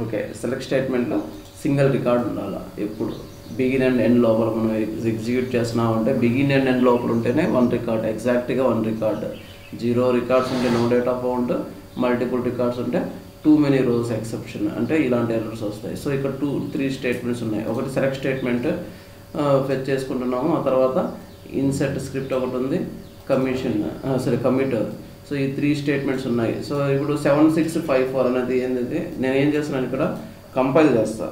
Okay, select స్టేట్మెంట్లో single record ఉండాలి ఎప్పుడు. Begin and end లోపల మనం ఎగ్జిక్యూట్ చేస్తున్నామంటే బిగిన్ అండ్ ఎండ్ లోపల ఉంటేనే 1 రికార్డ్, ఎగ్జాక్ట్గా 1 రికార్డ్. 0 రికార్డ్స్ ఉంటే no data found, multiple records ఉంటే టూ మెనీ రోస్ ఎక్సెప్షన్, అంటే ఇలాంటి ఎర్రర్స్ వస్తాయి. సో ఇక్కడ 3 స్టేట్మెంట్స్ ఉన్నాయి. ఒకటి సెలెక్ట్ స్టేట్మెంట్ ఫెచ్ చేసుకుంటున్నాము, ఆ తర్వాత ఇన్సెట్ స్క్రిప్ట్ ఒకటి ఉంది, కమిట్. సో ఈ 3 స్టేట్మెంట్స్ ఉన్నాయి. సో ఇప్పుడు 7654 అనేది ఏంటంటే నేను ఏం చేస్తున్నాను ఇక్కడ కంపైల్ చేస్తా.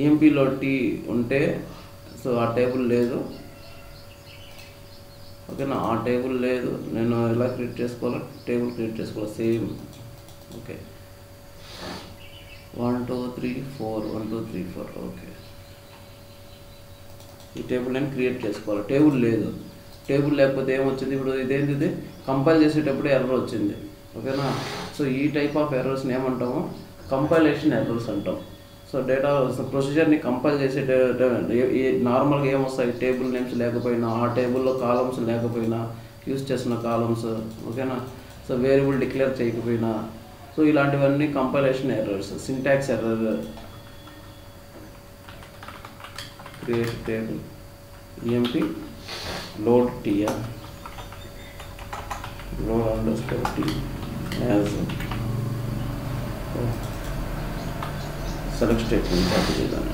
ఈఎంపీలో టీ ఉంటే సో ఆ టేబుల్ లేదు, ఓకేనా, ఆ టేబుల్ లేదు. నేను ఎలా క్రియేట్ చేసుకోవాలో టేబుల్ క్రియేట్ చేసుకోవాలి సేమ్. ఓకే, 1 2 3 4 1 2 3 4. ఓకే, ఈ టేబుల్ నేను క్రియేట్ చేసుకోవాలి. టేబుల్ లేదు, టేబుల్ లేకపోతే ఏమొచ్చింది, ఇప్పుడు ఇదేంటి, ఇది కంపైల్ చేసేటప్పుడు ఎర్రర్ వచ్చింది, ఓకేనా. సో ఈ టైప్ ఆఫ్ ఎర్రర్స్ని ఏమంటాము, కంపైలేషన్ ఎర్రర్స్ అంటాం. సో డేటా ప్రొసీజర్ని కంపైల్ చేసే నార్మల్గా ఏమొస్తాయి, టేబుల్ నేమ్స్ లేకపోయినా, ఆ టేబుల్లో కాలమ్స్ లేకపోయినా, యూజ్ చేసిన కాలమ్స్, ఓకేనా. సో వేరియబుల్ డిక్లేర్ చేయకపోయినా, సో ఇలాంటివన్నీ compilation errors. Syntax error, create table EMP load tr load underscore t as select statement copy చేద్దాను.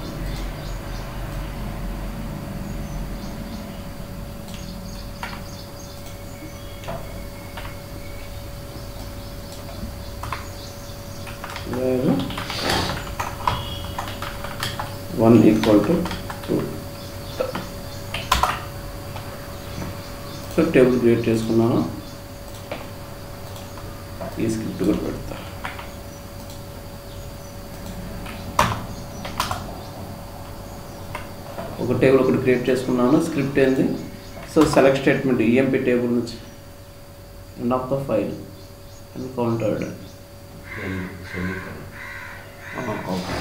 where 1 equal to 2. So table create చేసుకున్నాను, ఈ స్క్రిప్ట్ కూడా పెడతా. ఒక టేబుల్ ఒకటి క్రియేట్ చేసుకున్నాను. స్క్రిప్ట్ ఏంది, so select statement EMP table నుంచి end of the file encountered. Okay,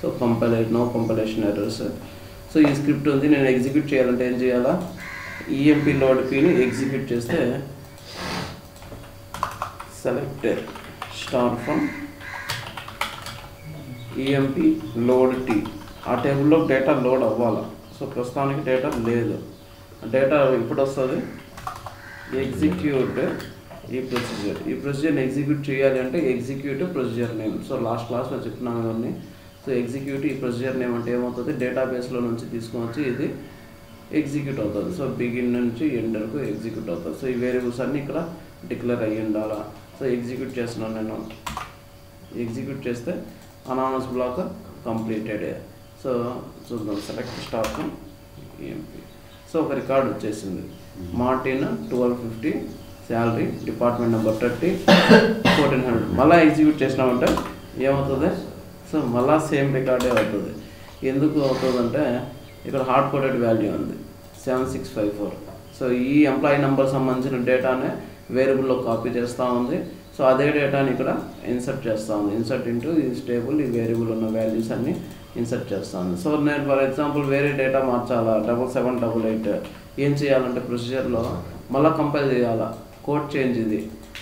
so no compilation errors. So ఈ స్క్రిప్ట్ ఉంది, నేను ఎగ్జిక్యూట్ చేయాలంటే ఏం చేయాలా, ఈఎంపీ లోడ్ పీని ఎగ్జిక్యూట్ చేస్తే select star from EMP load T, ఆ టేబుల్లో డేటా లోడ్ అవ్వాలి. సో ప్రస్తుతానికి డేటా లేదు, డేటా ఇప్పుడు వస్తుంది. ఎగ్జిక్యూట్ ఈ ప్రొసీజర్ని ఎగ్జిక్యూట్ చేయాలి అంటే execute procedure name. So last క్లాస్లో చెప్తున్నాను ఇవన్నీ. సో ఎగ్జిక్యూట్ ఈ ప్రొసీజర్ నేమ్ అంటే ఏమవుతుంది, డేటాబేస్లో నుంచి తీసుకొని వచ్చి ఇది ఎగ్జిక్యూట్ అవుతుంది. సో బిగిన్ నుంచి ఎండ్ వరకు ఎగ్జిక్యూట్ అవుతుంది. సో ఈ వేరియబుల్స్ అన్నీ ఇక్కడ డిక్లేర్ అయ్యి ఉండాలా. సో ఎగ్జిక్యూట్ చేస్తున్నాను నేను. ఎగ్జిక్యూట్ చేస్తే అనానమస్ బ్లాక్ కంప్లీటెడ్. సో చూద్దాం, select star from EMP. So ఒక రికార్డ్ వచ్చేసింది, మార్టిన్ 1250, శాలరీ, డిపార్ట్మెంట్ నెంబర్ 30, 1400. మళ్ళీ ఎగ్జిక్యూట్ చేసినామంటే ఏమవుతుంది, సో మళ్ళీ సేమ్ రికార్డే అవుతుంది. ఎందుకు అవుతుందంటే ఇక్కడ హార్డ్ కోడెడ్ వాల్యూ ఉంది 7654. సో ఈ ఎంప్లాయీ నెంబర్ సంబంధించిన డేటానే వేరియబుల్లో కాపీ చేస్తూ ఉంది. సో అదే డేటాని ఇక్కడ ఇన్సర్ట్ చేస్తూ ఉంది. ఇన్సర్ట్ ఇంటూ ఈ టేబుల్, ఈ వేరియబుల్ ఉన్న వాల్యూస్ అన్ని ఇన్సర్ట్ చేస్తూ ఉంది. సో నేను ఫర్ ఎగ్జాంపుల్ వేరే డేటా మార్చాలా, 7788, ఏం చేయాలంటే ప్రొసీజర్లో మళ్ళీ కంపైల్ చేయాలా, కోడ్ చేంజ్ ఇది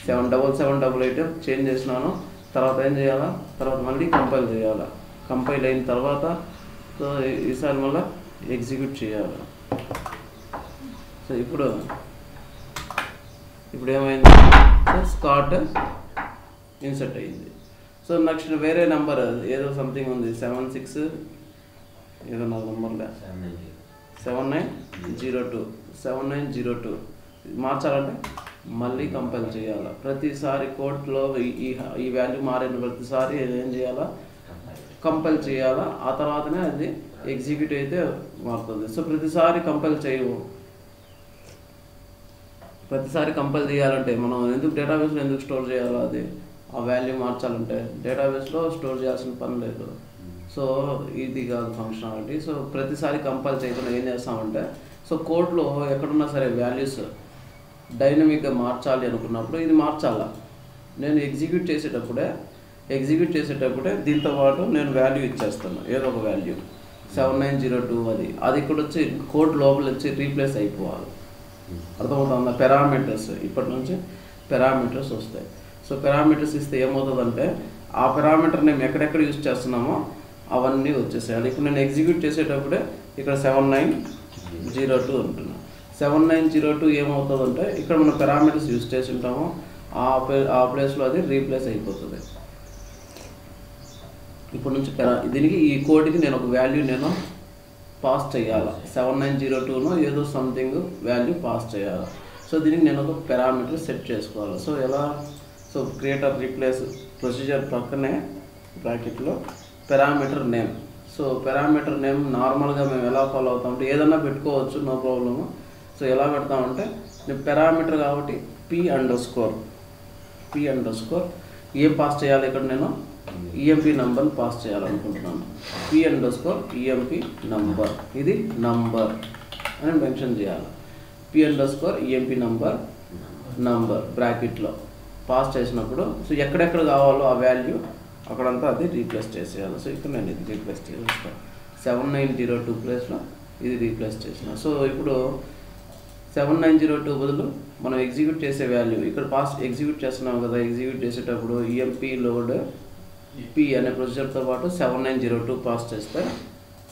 7788 చేంజ్ చేసినాను. తర్వాత ఏం చేయాలా, తర్వాత మళ్ళీ కంపైల్ చేయాలా. కంపైల్ అయిన తర్వాత సో ఈసారి మళ్ళీ ఎగ్జిక్యూట్ చేయాలి. సో ఇప్పుడు ఏమైంది, సో స్కాట్ ఇన్సర్ట్ అయ్యింది. సో నెక్స్ట్ వేరే నెంబర్ ఏదో సంథింగ్ ఉంది 76 ఏదో నా నెంబర్లే 7902 మార్చాలంటే మళ్ళీ కంపైల్ చేయాలి. ప్రతిసారి కోర్టులో ఈ వాల్యూ మారిన ప్రతిసారి ఏం చేయాలా, కంపైల్ చేయాలా. ఆ తర్వాతనే అది ఎగ్జిక్యూట్ అయితే మారుతుంది. సో ప్రతిసారి కంపైల్ చేయవు. ప్రతిసారి కంపైల్ చేయాలంటే మనం ఎందుకు డేటాబేస్లో ఎందుకు స్టోర్ చేయాలో, అది ఆ వాల్యూ మార్చాలంటే డేటాబేస్లో స్టోర్ చేయాల్సిన పని లేదు. సో ఇది కాదు ఫంక్షనాలిటీ. సో ప్రతిసారి కంపైల్ చేయకుండా ఏం చేస్తామంటే, సో కోడ్లో ఎక్కడున్నా సరే వాల్యూస్ డైనమిక్గా మార్చాలి అనుకున్నప్పుడు ఇది మార్చాలా. నేను ఎగ్జిక్యూట్ చేసేటప్పుడే దీంతో పాటు నేను వాల్యూ ఇచ్చేస్తాను, ఏదో ఒక వాల్యూ. 7902 అది ఇక్కడ వచ్చి కోడ్ లోపల వచ్చి రీప్లేస్ అయిపోవాలి. అర్థమవుతుందా? పారామీటర్స్ ఇప్పటి నుంచి పారామీటర్స్ వస్తాయి. సో పారామీటర్స్ ఇస్తే ఏమవుతుందంటే ఆ పారామీటర్ నేను ఎక్కడెక్కడ యూజ్ చేస్తున్నామో అవన్నీ వచ్చేసేయాలి. ఇప్పుడు నేను ఎగ్జిక్యూట్ చేసేటప్పుడే ఇక్కడ 7902 ఉంటున్నాను. 7902 ఏమవుతుందంటే ఇక్కడ మనం పారామీటర్స్ యూజ్ చేసి ఉంటామో ఆ ప్లేస్లో అది రీప్లేస్ అయిపోతుంది. ఇప్పుడు నుంచి దీనికి ఈ కోడ్కి నేను ఒక వాల్యూ నేను పాస్ చేయాలి. 7902 ఏదో సంథింగ్ వాల్యూ పాస్ చేయాలి. సో దీనికి నేను ఒక పారామీటర్ సెట్ చేసుకోవాలి. సో ఎలా? సో క్రియేటర్ రీప్లేస్ ప్రొసీజర్ పక్కనే బ్రాకెట్లో parameter name. So parameter name నార్మల్గా మేము ఎలా ఫాలో అవుతామంటే ఏదన్నా పెట్టుకోవచ్చు, నో ప్రాబ్లము. సో ఎలా పెడతామంటే నేను పారామీటర్ కాబట్టి p_, ఏం పాస్ చేయాలి? ఇక్కడ నేను ఈఎంపీ నంబర్ పాస్ చేయాలనుకుంటున్నాను. p_emp నంబర్, ఇది నంబర్ అని మెన్షన్ చేయాలి. p_emp నంబర్ బ్రాకెట్లో పాస్ చేసినప్పుడు సో ఎక్కడెక్కడ కావాలో ఆ వాల్యూ అక్కడంతా అది రీప్లేస్ చేసేయాలి. సో ఇక్కడ నేను ఇది రీప్లేస్ చేసేస్తాను. 7902 ప్లేస్లో ఇది రీప్లేస్ చేసిన. సో ఇప్పుడు 7902 బదులు మనం ఎగ్జిక్యూట్ చేసే వాల్యూ ఇక్కడ ఎగ్జిక్యూట్ చేస్తున్నాం కదా. ఎగ్జిక్యూట్ చేసేటప్పుడు EMP లోడ్ P అనే ప్రొసీజర్తో పాటు 7902 పాస్ చేస్తే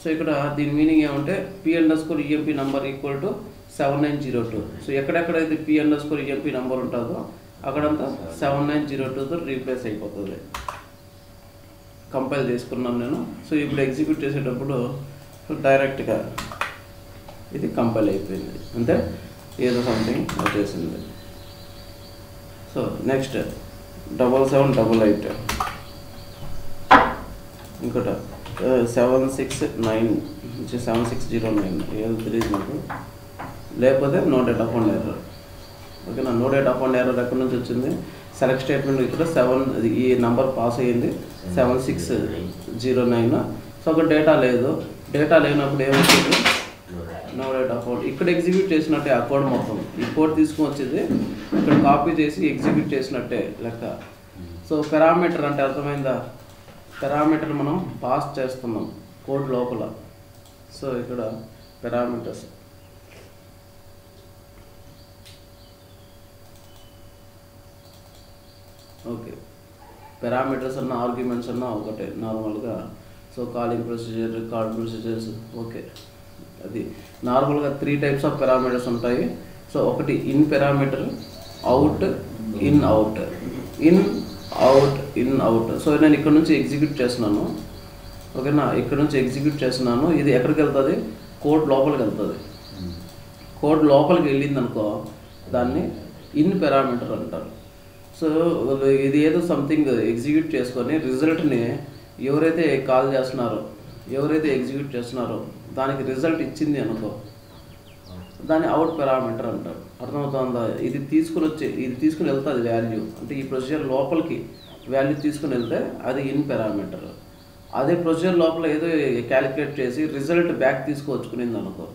సో ఇక్కడ దీని మీనింగ్ ఏమంటే p_emp number equal to 7902. So ఎక్కడెక్కడైతే p_emp నంబర్ ఉంటుందో అక్కడంతా 7902తో రీప్లేస్ అయిపోతుంది. కంపైల్ చేసుకున్నాను నేను. సో ఇప్పుడు ఎగ్జిక్యూట్ చేసేటప్పుడు డైరెక్ట్గా ఇది కంపైల్ అయిపోయింది, అంటే ఏదో సంథింగ్ వచ్చేసింది. సో నెక్స్ట్ 7788 ఇంకోట 7609 ఏదో తెలియదు నాకు. లేకపోతే నో డేటా ఫౌండ్ ఎర్రర్. ఓకేనా? నో డేటా ఫౌండ్ ఎర్రర్ ఎక్కడి నుంచి వచ్చింది? సెలెక్ట్ స్టేట్మెంట్ ఇక్కడ ఈ నెంబర్ పాస్ అయ్యింది 7609. సో అక్కడ డేటా లేదు. డేటా లేనప్పుడు ఏమవుతుంది? No data found. ఇక్కడ ఎగ్జిక్యూట్ చేసినట్టే ఆ కోడ్ మొత్తం. ఈ కోడ్ తీసుకుని వచ్చేది ఇక్కడ కాపీ చేసి ఎగ్జిక్యూట్ చేసినట్టే లెక్క. సో పారామీటర్ అంటే అర్థమైందా? పారామీటర్ మనం పాస్ చేస్తున్నాం కోడ్ లోపల. సో ఇక్కడ పారామీటర్స్ ఓకే. పారామీటర్స్ అన్న ఆర్గ్యుమెంట్స్ అన్న ఒకటే నార్మల్గా. So calling procedure, call procedures okay. అది నార్మల్గా 3 టైప్స్ ఆఫ్ పారామీటర్స్ ఉంటాయి. సో ఒకటి in parameter, out, in out. In out. So నేను ఇక్కడ నుంచి ఎగ్జిక్యూట్ చేస్తున్నాను. ఓకేనా? ఇక్కడ నుంచి ఎగ్జిక్యూట్ చేస్తున్నాను. ఇది ఎక్కడికి వెళ్తుంది? కోడ్ లోపలికి వెళ్తుంది. కోడ్ లోపలికి వెళ్ళింది అనుకో దాన్ని ఇన్ పారామీటర్ అంటారు. సో ఇది ఏదో సంథింగ్ ఎగ్జిక్యూట్ చేసుకొని రిజల్ట్ని ఎవరైతే కాల్ చేస్తున్నారో, ఎవరైతే ఎగ్జిక్యూట్ చేస్తున్నారో దానికి రిజల్ట్ ఇచ్చింది అనుకో దాన్ని అవుట్ పారామీటర్ అంటారు. అర్థమవుతుందా? ఇది తీసుకుని వెళ్తుంది వాల్యూ, అంటే ఈ ప్రొసీజర్ లోపలికి వాల్యూ తీసుకుని వెళ్తే అది ఇన్ పారామీటర్. అదే ప్రొసీజర్ లోపల ఏదో క్యాలిక్యులేట్ చేసి రిజల్ట్ బ్యాక్ తీసుకువచ్చుకునింది అనుకో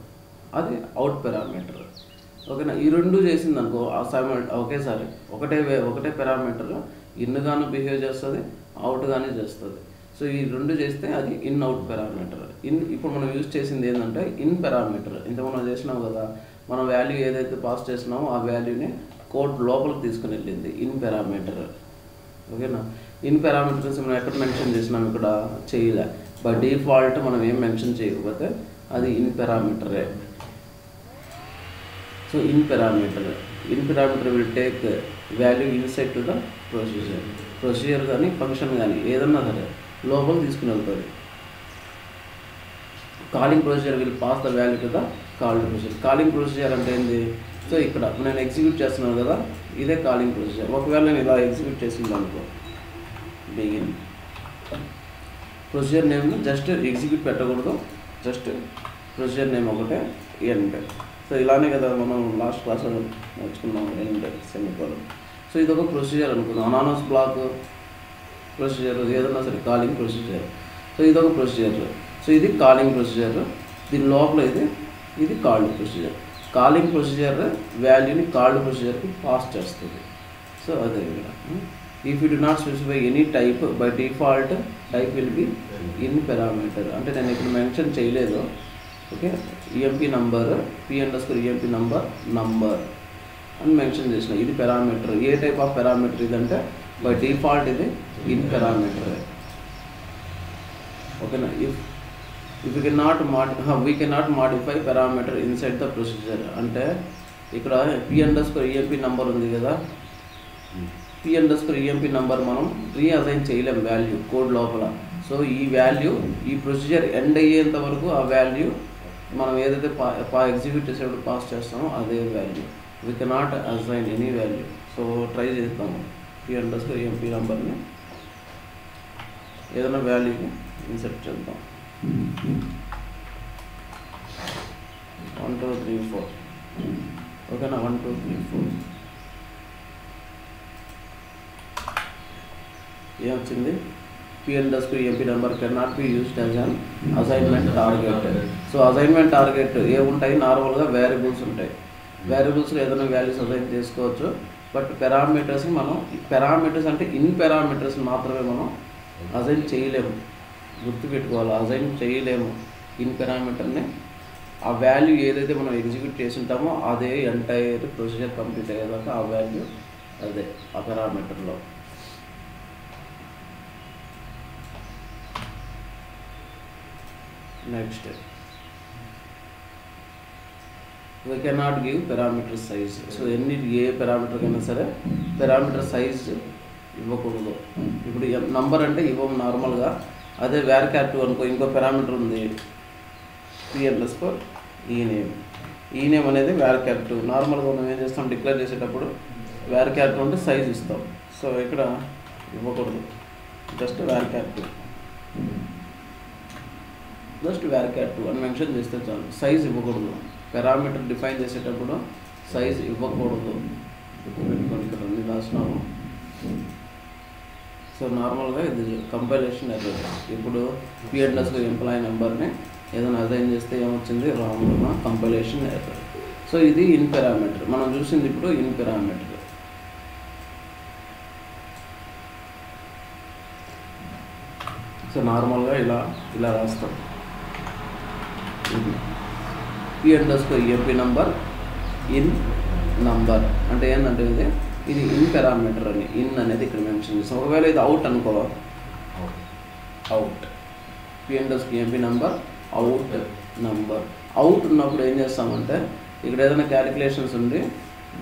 అది అవుట్ పారామీటర్. ఓకేనా? ఈ రెండు చేసింది అనుకో ఒకేసారి ఒకటే పారామీటర్ ఇన్గాను బిహేవ్ చేస్తుంది, అవుట్గానే చేస్తుంది. సో ఈ రెండు చేస్తే అది ఇన్ అవుట్ పారామీటర్. ఇప్పుడు మనం యూజ్ చేసింది ఏంటంటే ఇన్ పారామీటర్. ఇంత మనం చేసినాం కదా, మనం వాల్యూ ఏదైతే పాస్ చేసినామో ఆ వాల్యూని కోడ్ లోపలికి తీసుకుని వెళ్ళింది ఇన్ పారామీటర్. ఓకేనా? ఇన్ పారామీటర్స్ మనం ఎక్కడ మెన్షన్ చేసినాం? ఇక్కడ చేయలే. బై డిఫాల్ట్ మనం ఏం మెన్షన్ చేయకపోతే అది ఇన్ పారామీటరే. So in parameter will take value inside to the procedure కానీ ఫంక్షన్ కానీ ఏదన్నా సరే లోపల తీసుకుని వెళ్తుంది. Calling procedure will pass the value to the called procedure. Calling procedure అంటే ఏంది? సో ఇక్కడ నేను ఎగ్జిక్యూట్ చేస్తున్నాను కదా, ఇదే కాలింగ్ ప్రొసీజర్. ఒకవేళ నేను ఇలా ఎగ్జిక్యూట్ చేసింది అనుకో, begin procedure name just execute పెట్టకూడదు, జస్ట్ ప్రొసీజర్ నేమ్ ఒకటే ఎండ్. సో ఇలానే కదా మనం లాస్ట్ క్లాస్లో నేర్చుకున్నాం ఎండ్ సెమికోలన్. సో ఇది ఒక ప్రొసీజర్ అనుకున్నాం. అనానస్ బ్లాక్ ప్రొసీజర్ ఏదన్నా సరే కాలింగ్ ప్రొసీజర్. సో ఇదొక ప్రొసీజర్. సో ఇది కాలింగ్ ప్రొసీజర్. దీని లోపల ఇది కాల్డ్ ప్రొసీజర్. కాలింగ్ ప్రొసీజర్ వాల్యూని కాల్డ్ ప్రొసీజర్కి పాస్ చేస్తుంది. సో అదే ఇక్కడ if you do not specify any type by default type will be in parameter. అంటే నేను ఇక్కడ మెన్షన్ చేయలేదు. Okay, EMP number p_emp number అని మెన్షన్ చేసిన. ఇది పారామీటర్. ఏ టైప్ ఆఫ్ పారామీటర్ ఇదంటే బై డిఫాల్ట్ ఇది ఇన్ పారామీటర్. ఓకేనా. If we cannot modify parameter inside the procedure. అంటే ఇక్కడ p_emp నంబర్ ఉంది కదా, p_emp నంబర్ మనం రీఅసైన్ చేయలేం వాల్యూ కోడ్ లోపల. సో ఈ వాల్యూ ఈ ప్రొసీజర్ ఎండ్ అయ్యేంత వరకు ఆ వాల్యూ మనం ఏదైతే ఎగ్జిక్యూట్ చేసేటప్పుడు పాస్ చేస్తామో అదే value. We cannot assign any value. So try చేస్తాము p_emp నంబర్ని ఏదైనా వాల్యూకి ఇన్సర్ట్ చేద్దాం. 1 2 3 4. ఓకేనా. 1 2 3 4 ఏమొచ్చింది? p_emp number can not be used as an assignment target. So assignment target ఏముంటాయి? నార్మల్గా వేరియబుల్స్ ఉంటాయి. వేరియబుల్స్లో ఏదైనా వాల్యూస్ అసైన్ చేసుకోవచ్చు. బట్ పారామీటర్స్ని మనం పారామీటర్స్ అంటే ఇన్ పారామీటర్స్ మాత్రమే మనం అసైన్ చేయలేము. గుర్తుపెట్టుకోవాలి, అసైన్ చేయలేము ఇన్ పారామీటర్ని. ఆ వాల్యూ ఏదైతే మనం ఎగ్జిక్యూట్ చేసి ఉంటామో అదే ఎంటైర్ ప్రొసీజర్ కంప్లీట్ అయ్యేదాకా ఆ వాల్యూ అదే ఆ పారామీటర్లో. Next we cannot give parameter size. So ఏ పారామీటర్ కైనా సరే పారామీటర్ సైజ్ ఇవ్వకూడదు. ఇప్పుడు నంబర్ అంటే ఇవ్వము నార్మల్గా. అదే varchar2 అనుకో, ఇంకో పారామీటర్ ఉంది p_ename అనేది varchar2. నార్మల్గా మనం ఏం చేస్తాం, డిక్లేర్ చేసేటప్పుడు varchar2 అంటే సైజ్ ఇస్తాం. సో ఇక్కడ ఇవ్వకూడదు, జస్ట్ varchar2 అని మెన్షన్ చేస్తే చాలు. సైజ్ ఇవ్వకూడదు. పారామీటర్ డిఫైన్ చేసేటప్పుడు సైజ్ ఇవ్వకూడదు. గుర్తుపెట్టుకోండి, ఇక్కడ అన్ని రాసినాము. సో నార్మల్గా ఇది కంపైలేషన్ ఎర్రర్. ఇప్పుడు p_employee నెంబర్ని ఏదైనా అసైన్ చేస్తే ఏమొచ్చింది? Wrong compilation error. సో ఇది ఇన్ పారామీటర్. మనం చూసింది ఇప్పుడు ఇన్ పారామీటర్. సో నార్మల్గా ఇలా రాస్తాం. p_emp నంబర్ ఇన్ నంబర్ అంటే ఏంటంటే ఇది ఇన్ పారామీటర్ అని ఇన్ అనేది ఇక్కడ మెన్షన్ చేస్తాం. ఒకవేళ ఇది అవుట్ అనుకో, out p_emp number out number. Out ఉన్నప్పుడు ఏం చేస్తామంటే ఇక్కడ ఏదైనా క్యాలిక్యులేషన్స్ ఉండి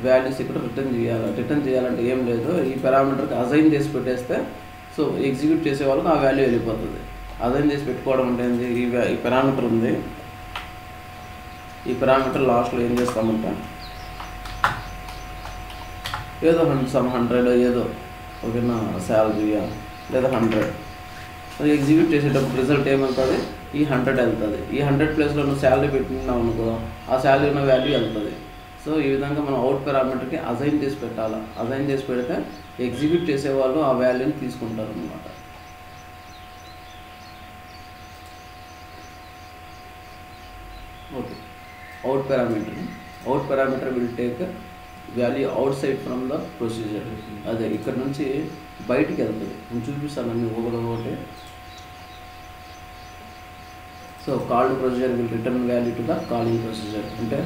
వాల్యూస్ ఇక్కడ రిటర్న్ చేయాలంటే ఏం లేదు, ఈ పారామీటర్కి అసైన్ చేసి పెట్టేస్తే సో ఎగ్జిక్యూట్ చేసే వాళ్ళకి ఆ వాల్యూ వెళ్ళిపోతుంది. అసైన్ చేసి పెట్టుకోవడం అంటే ఏంటి? ఈ పారామీటర్ ఉంది, ఈ పారామీటర్ లాస్ట్లో ఏం చేస్తామంటే ఏదో 100 ఏదో ఓకేనా శాలరీయా లేదా 100 అది ఎగ్జిక్యూట్ చేసేటప్పుడు రిజల్ట్ ఏమవుతుంది? ఈ 100 వెళ్తుంది. ఈ 100 ప్లేస్లో నువ్వు శాలరీ పెట్టినావు అనుకో, ఆ శాలరీ ఉన్న వాల్యూ వెళ్తుంది. సో ఈ విధంగా మనం అవుట్ పారామీటర్కి అసైన్ చేసి పెట్టాలి. అసైన్ చేసి పెడితే ఎగ్జిక్యూట్ చేసేవాళ్ళు ఆ వాల్యూని తీసుకుంటారు అన్నమాట. Okay, out parameter will take value out side from the procedure. అదే ఇక్కడ నుంచి బయటికి వెళ్తుంది. నేను చూపిస్తాను అన్ని ఒకటి. So called procedure will return value to the calling procedure. అంటే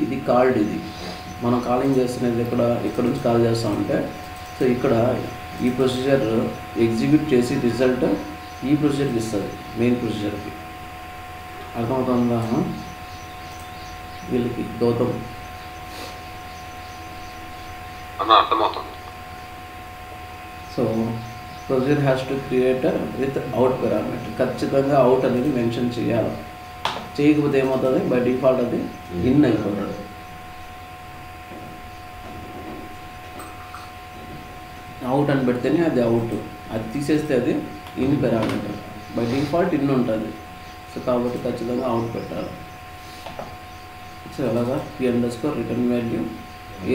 ఇది కాల్డ్, ఇది మనం కాలింగ్ చేస్తున్నది ఇక్కడ నుంచి కాల్ చేస్తామంటే సో ఇక్కడ ఈ ప్రొసీజర్ ఎగ్జిక్యూట్ చేసి రిజల్ట్ ఈ ప్రొసీజర్కి ఇస్తుంది, మెయిన్ ప్రొసీజర్కి. అర్థమవుతుందా వీళ్ళకి? గౌతమ్ అర్థమవుతుంది. So procedure has to create with out parameter. ఖచ్చితంగా అవుట్ అనేది మెన్షన్ చేయాలి. చేయకపోతే ఏమవుతుంది? బై డిఫాల్ట్ అది ఇన్ అయిపోతుంది. అవుట్ అని పెడితేనే అది అవుట్, అది తీసేస్తే అది in parameter. By default in ఉంటుంది. సో కాబట్టి ఖచ్చితంగా అవుట్ పెట్టాలి. సో అలాగా p_రిటర్న్ వాల్యూ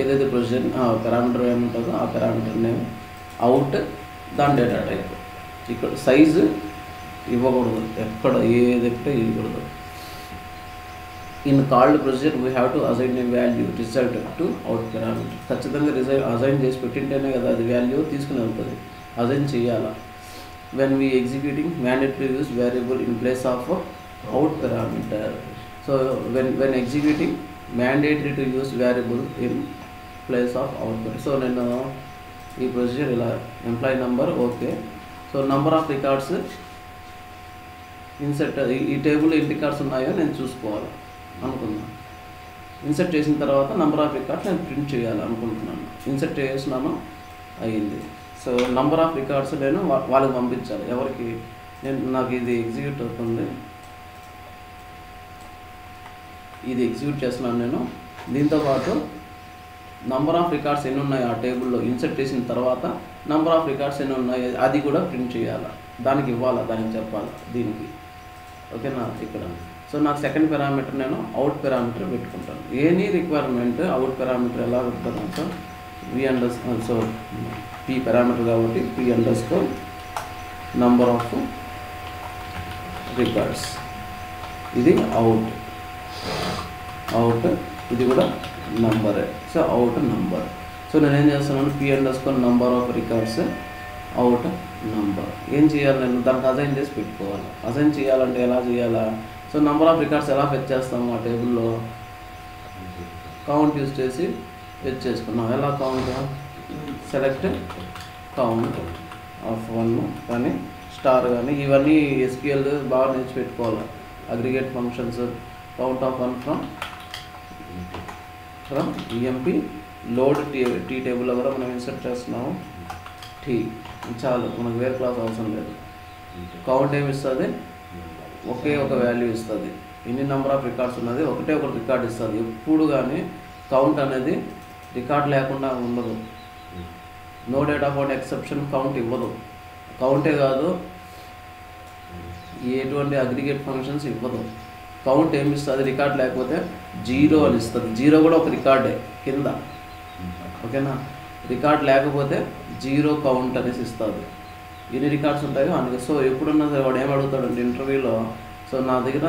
ఏదైతే ప్రొసీజర్ పారామీటర్ ఏముంటుందో ఆ పారామీటర్ నేమ్, అవుట్ దాని డేటా టైప్. ఇక్కడ సైజు ఇవ్వకూడదు, ఎక్కడ ఏదైతే ఇవ్వకూడదు. In called procedure we have to assign A value result to out parameter. ఖచ్చితంగా అసైన్ చేసి పెట్టింటేనే కదా అది వాల్యూ తీసుకుని వెళ్తుంది. అసైన్ చేయాలా. When we executing mandatory use variable in place of out parameter. So when executing mandatory to use variable in place of out parameter. So నేను ఈ procedure ఇలా employee number okay. So number of records insert ఈ టేబుల్లో ఎన్ని records ఉన్నాయో నేను చూసుకోవాలి అనుకున్నాను. ఇన్సర్ట్ చేసిన తర్వాత నంబర్ ఆఫ్ రికార్డ్స్ నేను ప్రింట్ చేయాలి అనుకుంటున్నాను. ఇన్సర్ట్ చేసినాను, అయ్యింది. సో నంబర్ ఆఫ్ రికార్డ్స్ నేను వాళ్ళకి పంపించాలి. ఎవరికి? నాకు ఇది ఎగ్జిక్యూట్ అవుతుంది, ఇది ఎగ్జిక్యూట్ చేస్తున్నాను నేను. దీంతోపాటు నంబర్ ఆఫ్ రికార్డ్స్ ఎన్ని ఉన్నాయి ఆ టేబుల్లో ఇన్సర్ట్ చేసిన తర్వాత నంబర్ ఆఫ్ రికార్డ్స్ ఎన్ని ఉన్నాయి అది కూడా ప్రింట్ చేయాలి. దానికి ఇవ్వాలా, దానికి చెప్పాలి దీనికి. ఓకేనా? ఇక్కడ సో నాకు సెకండ్ పారామీటర్ నేను అవుట్ పారామీటర్ పెట్టుకుంటాను. ఎనీ రిక్వైర్మెంట్ అవుట్ పారామీటర్ ఎలా పెడతాను? సో సో పీ పారామీటర్ కాబట్టి p_ నంబర్ ఆఫ్ రికార్డ్స్, ఇది అవుట్, ఇది కూడా నంబరే. So out number. సో నేను ఏం చేస్తున్నాను, p_ number of records out number. ఏం చేయాలి? నేను దానికి అసైన్ చేసి పెట్టుకోవాలి. అసైన్ చేయాలంటే ఎలా చేయాలా? సో నంబర్ ఆఫ్ రికార్డ్స్ ఎలా ఫెచ్ చేస్తాము ఆ టేబుల్లో? కౌంట్ యూజ్ చేసి ఫెచ్ చేసుకున్నాం. ఎలా కౌంట్? సెలెక్ట్ కౌంట్ ఆఫ్ 1 కానీ స్టార్ కానీ ఇవన్నీ SQL బాగా నేర్చి పెట్టుకోవాలి. Aggregate functions, count of 1 from EMP, load T టేబుల్లో కూడా మనం ఇన్సర్ట్ చేస్తున్నాము టీ. చాలు, మనకు వేరే క్లాస్ అవసరం లేదు. కౌంట్ ఏమి ఇస్తుంది? ఒకే ఒక వాల్యూ ఇస్తుంది. ఎన్ని నెంబర్ ఆఫ్ రికార్డ్స్ ఉన్నది ఒకటే ఒక రికార్డ్ ఇస్తుంది. ఎప్పుడు కానీ కౌంట్ అనేది రికార్డ్ లేకుండా ఉండదు. No data found exception count ఇవ్వదు. కౌంటే కాదు, ఎటువంటి అగ్రిగేట్ ఫంక్షన్స్ ఇవ్వదు. కౌంట్ ఏమి ఇస్తుంది? రికార్డ్ లేకపోతే 0 అని ఇస్తుంది. 0 కూడా ఒక రికార్డే కింద. ఓకేనా? రికార్డ్ లేకపోతే 0 కౌంట్ అనేసి ఇస్తుంది. ఎన్ని రికార్డ్స్ ఉంటాయో అందుకే. సో ఎప్పుడున్నా సరే వాడు ఏం అడుగుతాడంటే ఇంటర్వ్యూలో, సో నా దగ్గర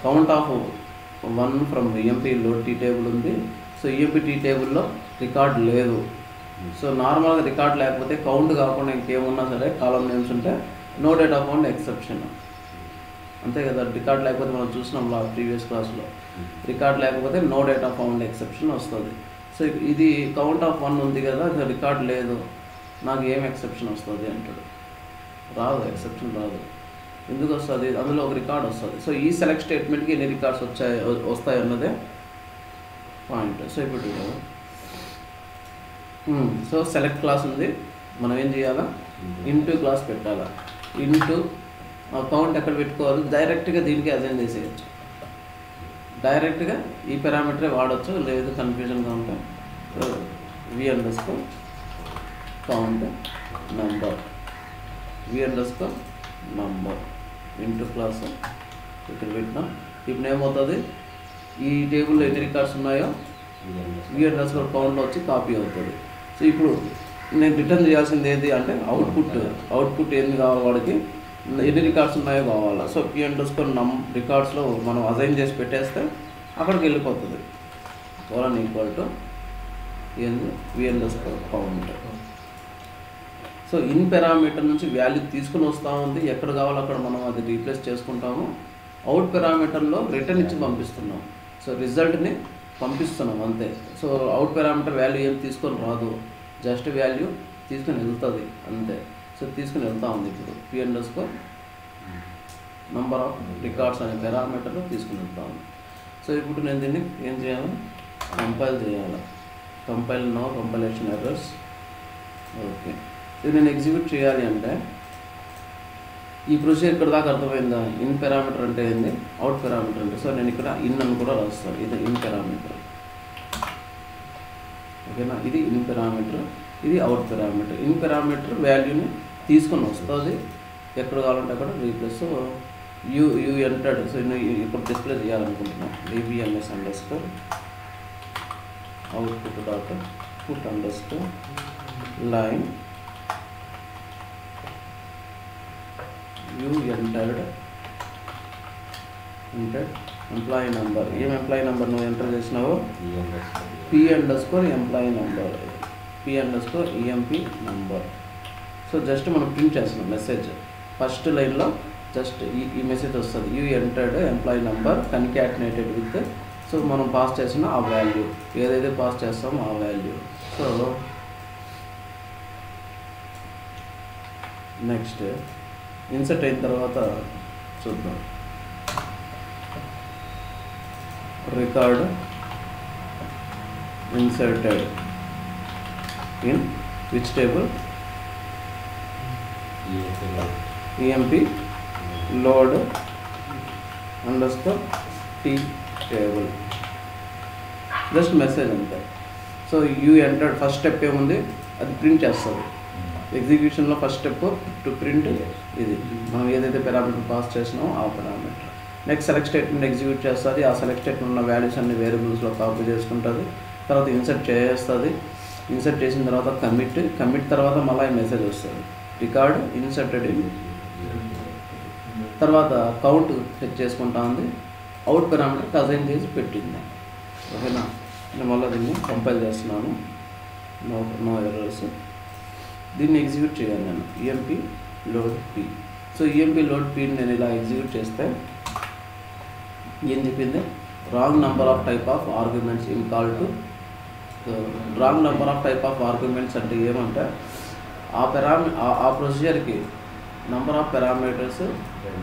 కౌంట్ ఆఫ్ 1 ఫ్రమ్ EMPలో టీ టేబుల్ ఉంది. సో EMP టీ టేబుల్లో రికార్డ్ లేదు. సో నార్మల్గా రికార్డ్ లేకపోతే కౌంట్ కాకుండా ఇంకేమున్నా సరే కాలం నేమ్స్ ఉంటే నో డేటా ఫౌండ్ ఎక్సెప్షన్, అంతే కదా. రికార్డ్ లేకపోతే మనం చూసినాం ప్రీవియస్ క్లాస్లో, రికార్డ్ లేకపోతే నో డేటా ఫౌండ్ ఎక్సెప్షన్ వస్తుంది. సో ఇది కౌంట్ ఆఫ్ 1 ఉంది కదా, రికార్డ్ లేదు, నాకు ఏం ఎక్సెప్షన్ వస్తుంది అంటాడు. రాదు, ఎక్సెప్షన్ రాదు. ఎందుకు వస్తుంది? అందులో ఒక రికార్డ్ వస్తుంది. సో ఈ సెలెక్ట్ స్టేట్మెంట్కి ఎన్ని రికార్డ్స్ వస్తాయి అన్నదే పాయింట్. సో ఇప్పుడు సో సెలెక్ట్ క్లాస్ ఉంది, మనం ఏం చేయాలా? ఇంటూ క్లాస్ పెట్టాలా. ఇంటూ కౌంట్ ఎక్కడ పెట్టుకోవాలి? డైరెక్ట్గా దీనికి అసైన్ చేసేయచ్చు. డైరెక్ట్గా ఈ పారామీటరే వాడచ్చు. లేదు కన్ఫ్యూజన్గా ఉంటే v_ count number, v_ number into class ఇక్కడ పెట్టినాం. ఇప్పుడు ఏమవుతుంది? ఈ టేబుల్లో ఎన్ని రికార్డ్స్ ఉన్నాయో v_ కౌంట్లో వచ్చి కాపీ అవుతుంది. సో ఇప్పుడు నేను రిటర్న్ చేయాల్సింది ఏది అంటే అవుట్పుట్ ఏంది కావాలి వాడికి? ఎన్ని రికార్డ్స్ ఉన్నాయో కావాలా. సో p_ రికార్డ్స్లో మనం అసైన్ చేసి పెట్టేస్తే అక్కడికి వెళ్ళిపోతుంది. కోలన్ ఈక్వల్ టు ఏంది v_ count. So in parameter నుంచి వాల్యూ తీసుకుని వస్తూ ఉంది. ఎక్కడ కావాలో అక్కడ మనం అది రీప్లేస్ చేసుకుంటాము. అవుట్ పారామీటర్లో రిటర్న్ ఇచ్చి పంపిస్తున్నాం. సో రిజల్ట్ని పంపిస్తున్నాం అంతే. సో అవుట్ పారామీటర్ వాల్యూ ఏం తీసుకొని రాదు, జస్ట్ వాల్యూ తీసుకుని వెళ్తుంది అంతే. సో తీసుకుని వెళ్తా ఉంది. ఇప్పుడు p_ నంబర్ ఆఫ్ రికార్డ్స్ అనే పారామీటర్లో తీసుకుని వెళ్తా ఉంది. సో ఇప్పుడు నేను దీన్ని ఏం చేయాలి? కంపైల్ చేయాలి. Compile no compilation errors. Okay, ఇది నేను ఎగ్జిక్యూట్ చేయాలి అంటే ఈ ప్రొసీజర్ ఇక్కడ దాకా అర్థమైందా? ఇన్ పారామీటర్ అంటే ఏంది, అవుట్ పారామీటర్ అంటే. సో నేను ఇక్కడ ఇన్ అని కూడా రాస్తాను. ఇది ఇన్ పారామీటర్. ఓకేనా? ఇది ఇన్ పారామీటర్, ఇది అవుట్ పారామీటర్. ఇన్ పారామీటర్ వాల్యూని తీసుకొని వస్తుంది, ఎక్కడ కావాలంటే అక్కడ replace. So you entered. So ఇప్పుడు డిస్ప్లే చేయాలనుకుంటున్నాను. dbms_ output dot put_ line you entered employee number. ఏం ఎంప్లాయీ నెంబర్ నువ్వు ఎంటర్ చేసినావు? P_employee number, P_EMP number. So just మనం ప్రింట్ చేస్తున్నాం మెసేజ్. ఫస్ట్ లైన్లో జస్ట్ ఈ మెసేజ్ వస్తుంది, you entered employee number concatenated with. So మనం పాస్ చేసిన ఆ వాల్యూ, ఏదైతే పాస్ చేస్తామో ఆ వాల్యూ. సో నెక్స్ట్ ఇన్సర్ట్ అయిన తర్వాత చూద్దాం. Record inserted in which table? EMP load underscore T table. Just message అంతే. So you entered first step ఏముంది, అది ప్రింట్ చేస్తుంది. ఎగ్జిక్యూషన్లో ఫస్ట్ స్టెప్ టు ప్రింట్ ఇది మనం ఏదైతే పారామీటర్ పాస్ చేసినామో ఆ parameter. Next select statement execute చేస్తుంది. ఆ సెలెక్ట్ స్టేట్మెంట్ ఉన్న వాల్యూస్ అన్ని వేరియబుల్స్లో కాపీ చేసుకుంటుంది. తర్వాత ఇన్సర్ట్ చేస్తుంది. ఇన్సర్ట్ చేసిన తర్వాత కమిట్ తర్వాత మళ్ళీ మెసేజ్ వస్తుంది, రికార్డ్ ఇన్సర్టెడ్ ఇన్. తర్వాత కౌంట్ చెక్ చేసుకుంటా ఉంది. అవుట్ పారామీటర్కి అసైన్ చేసి పెట్టింది. ఓకేనా? నేను మళ్ళీ దీన్ని కంపైల్ చేస్తున్నాను. No errors. దీన్ని ఎగ్జిక్యూట్ చేయాలి నేను. EMP load P. So EMP load P నేను ఇలా ఎగ్జిక్యూట్ చేస్తే ఏం చెప్పింది? Wrong number of type of arguments in call to. Wrong number of type of arguments అంటే ఏమంటే ఆ ప్రొసీజర్కి నెంబర్ ఆఫ్ పారామీటర్స్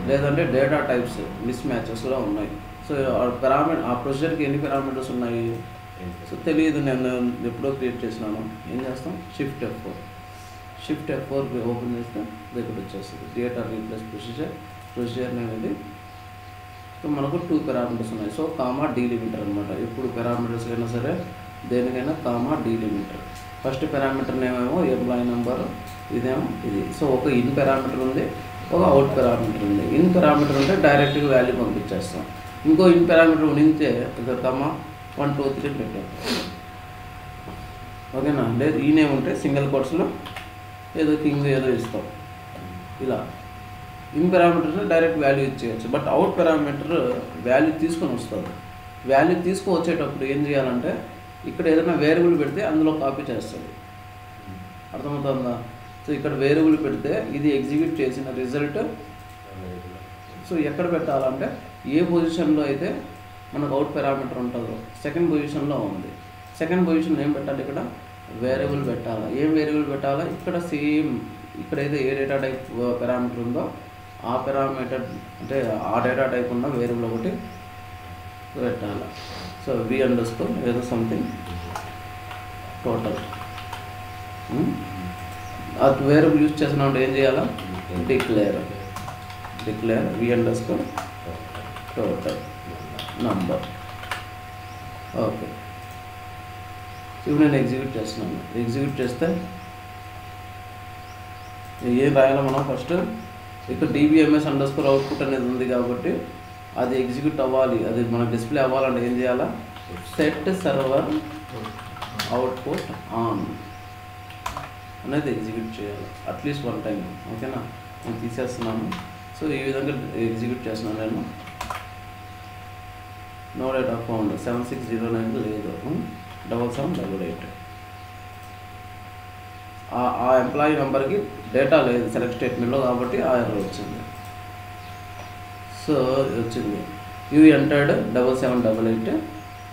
లేదంటే డేటా టైప్స్ మిస్ మ్యాచెస్లో ఉన్నాయి. సో ఆ ప్రొసీజర్కి ఎన్ని పారామీటర్స్ ఉన్నాయి సో తెలియదు. నేను ఎప్పుడో క్రియేట్ చేసినాను. ఏం చేస్తాం? షిఫ్ట్ F4 ఓపెన్ చేస్తే దగ్గర వచ్చేస్తుంది క్రియేట్ ఆర్ రీప్లేస్ ప్రొసీజర్ అనేది. సో మనకు 2 పారామీటర్స్ ఉన్నాయి. సో కామా డీలిమిటర్ అనమాట. ఎప్పుడు పారామీటర్స్ అయినా సరే దేనికైనా కామా డీలిమిటర్. ఫస్ట్ పారామీటర్ నేమేమో ఎంప్లాయీ నెంబర్, ఇదేమో ఇది. సో ఒక ఇన్ పారామీటర్ ఉంది, ఒక అవుట్ పారామీటర్ ఉంది. ఇన్ పారామీటర్ ఉంటే డైరెక్ట్గా వాల్యూ పంపించేస్తాం. ఇంకో ఇన్ పారామీటర్ ఉంటే ఇక్కడ కామా 1 2 3 పెట్టాం. ఓకేనా? లేదు ఈ నేమ్ ఉంటే సింగిల్ కోట్స్లో ఏదో కింగ్ ఏదో ఇస్తాం. ఇలా ఇన్ పారామీటర్లో డైరెక్ట్ వాల్యూ ఇచ్చేయచ్చు. బట్ అవుట్ పారామీటర్ వాల్యూ తీసుకొని వస్తుంది. వాల్యూ తీసుకువచ్చేటప్పుడు ఏం చేయాలంటే ఇక్కడ ఏదైనా వేరియబుల్ పెడితే అందులో కాపీ చేస్తుంది. అర్థమవుతుందా? సో ఇక్కడ వేరియబుల్ పెడితే ఇది ఎగ్జిక్యూట్ చేసిన రిజల్ట్ సో ఎక్కడ పెట్టాలంటే ఏ పొజిషన్లో అయితే మనకు అవుట్ పారామీటర్ ఉంటుందో సెకండ్ పొజిషన్లో ఉంది. సెకండ్ పొజిషన్ ఏం పెట్టాలి? ఇక్కడ వేరియబుల్ పెట్టాలి. ఏం వేరియబుల్ పెట్టాలి? ఇక్కడ సేమ్ ఇక్కడైతే ఏ డేటా టైప్ పారామీటర్ ఉందో ఆ పారామీటర్ అంటే ఆ డేటా టైప్ ఉన్న వేరియబుల్ ఒకటి పెట్టాలి. సో V అండర్స్కోర్ ఏదో సంథింగ్ టోటల్. అది వేరియబుల్ యూజ్ చేసినప్పుడు ఏం చేయాలా? Declare V underscore total number. Okay. ఇప్పుడు నేను ఎగ్జిక్యూట్ చేస్తున్నాను. ఎగ్జిక్యూట్ చేస్తే ఏం రాయాలి మనం? ఫస్ట్ ఇక్కడ DBMS అండర్స్కోర్ అవుట్పుట్ అనేది ఉంది కాబట్టి అది ఎగ్జిక్యూట్ అవ్వాలి, అది మనకు డిస్ప్లే అవ్వాలంటే ఏం చేయాలా? సెట్ సర్వర్ అవుట్పుట్ ఆన్ అనేది ఎగ్జిక్యూట్ చేయాలి అట్లీస్ట్ 1 టైం. ఓకేనా? నేను తీసేస్తున్నాను. సో ఈ విధంగా ఎగ్జిక్యూట్ చేస్తున్నాను నేను. నో డేటా ఫౌండ్ 7609 లేదు, 7788. ఆ ఎంప్లాయీ నెంబర్కి డేటా లేదు సెలెక్ట్ స్టేట్మెంట్లో కాబట్టి ఆ ఎర్రర్ వచ్చింది. సో వచ్చింది you entered 7788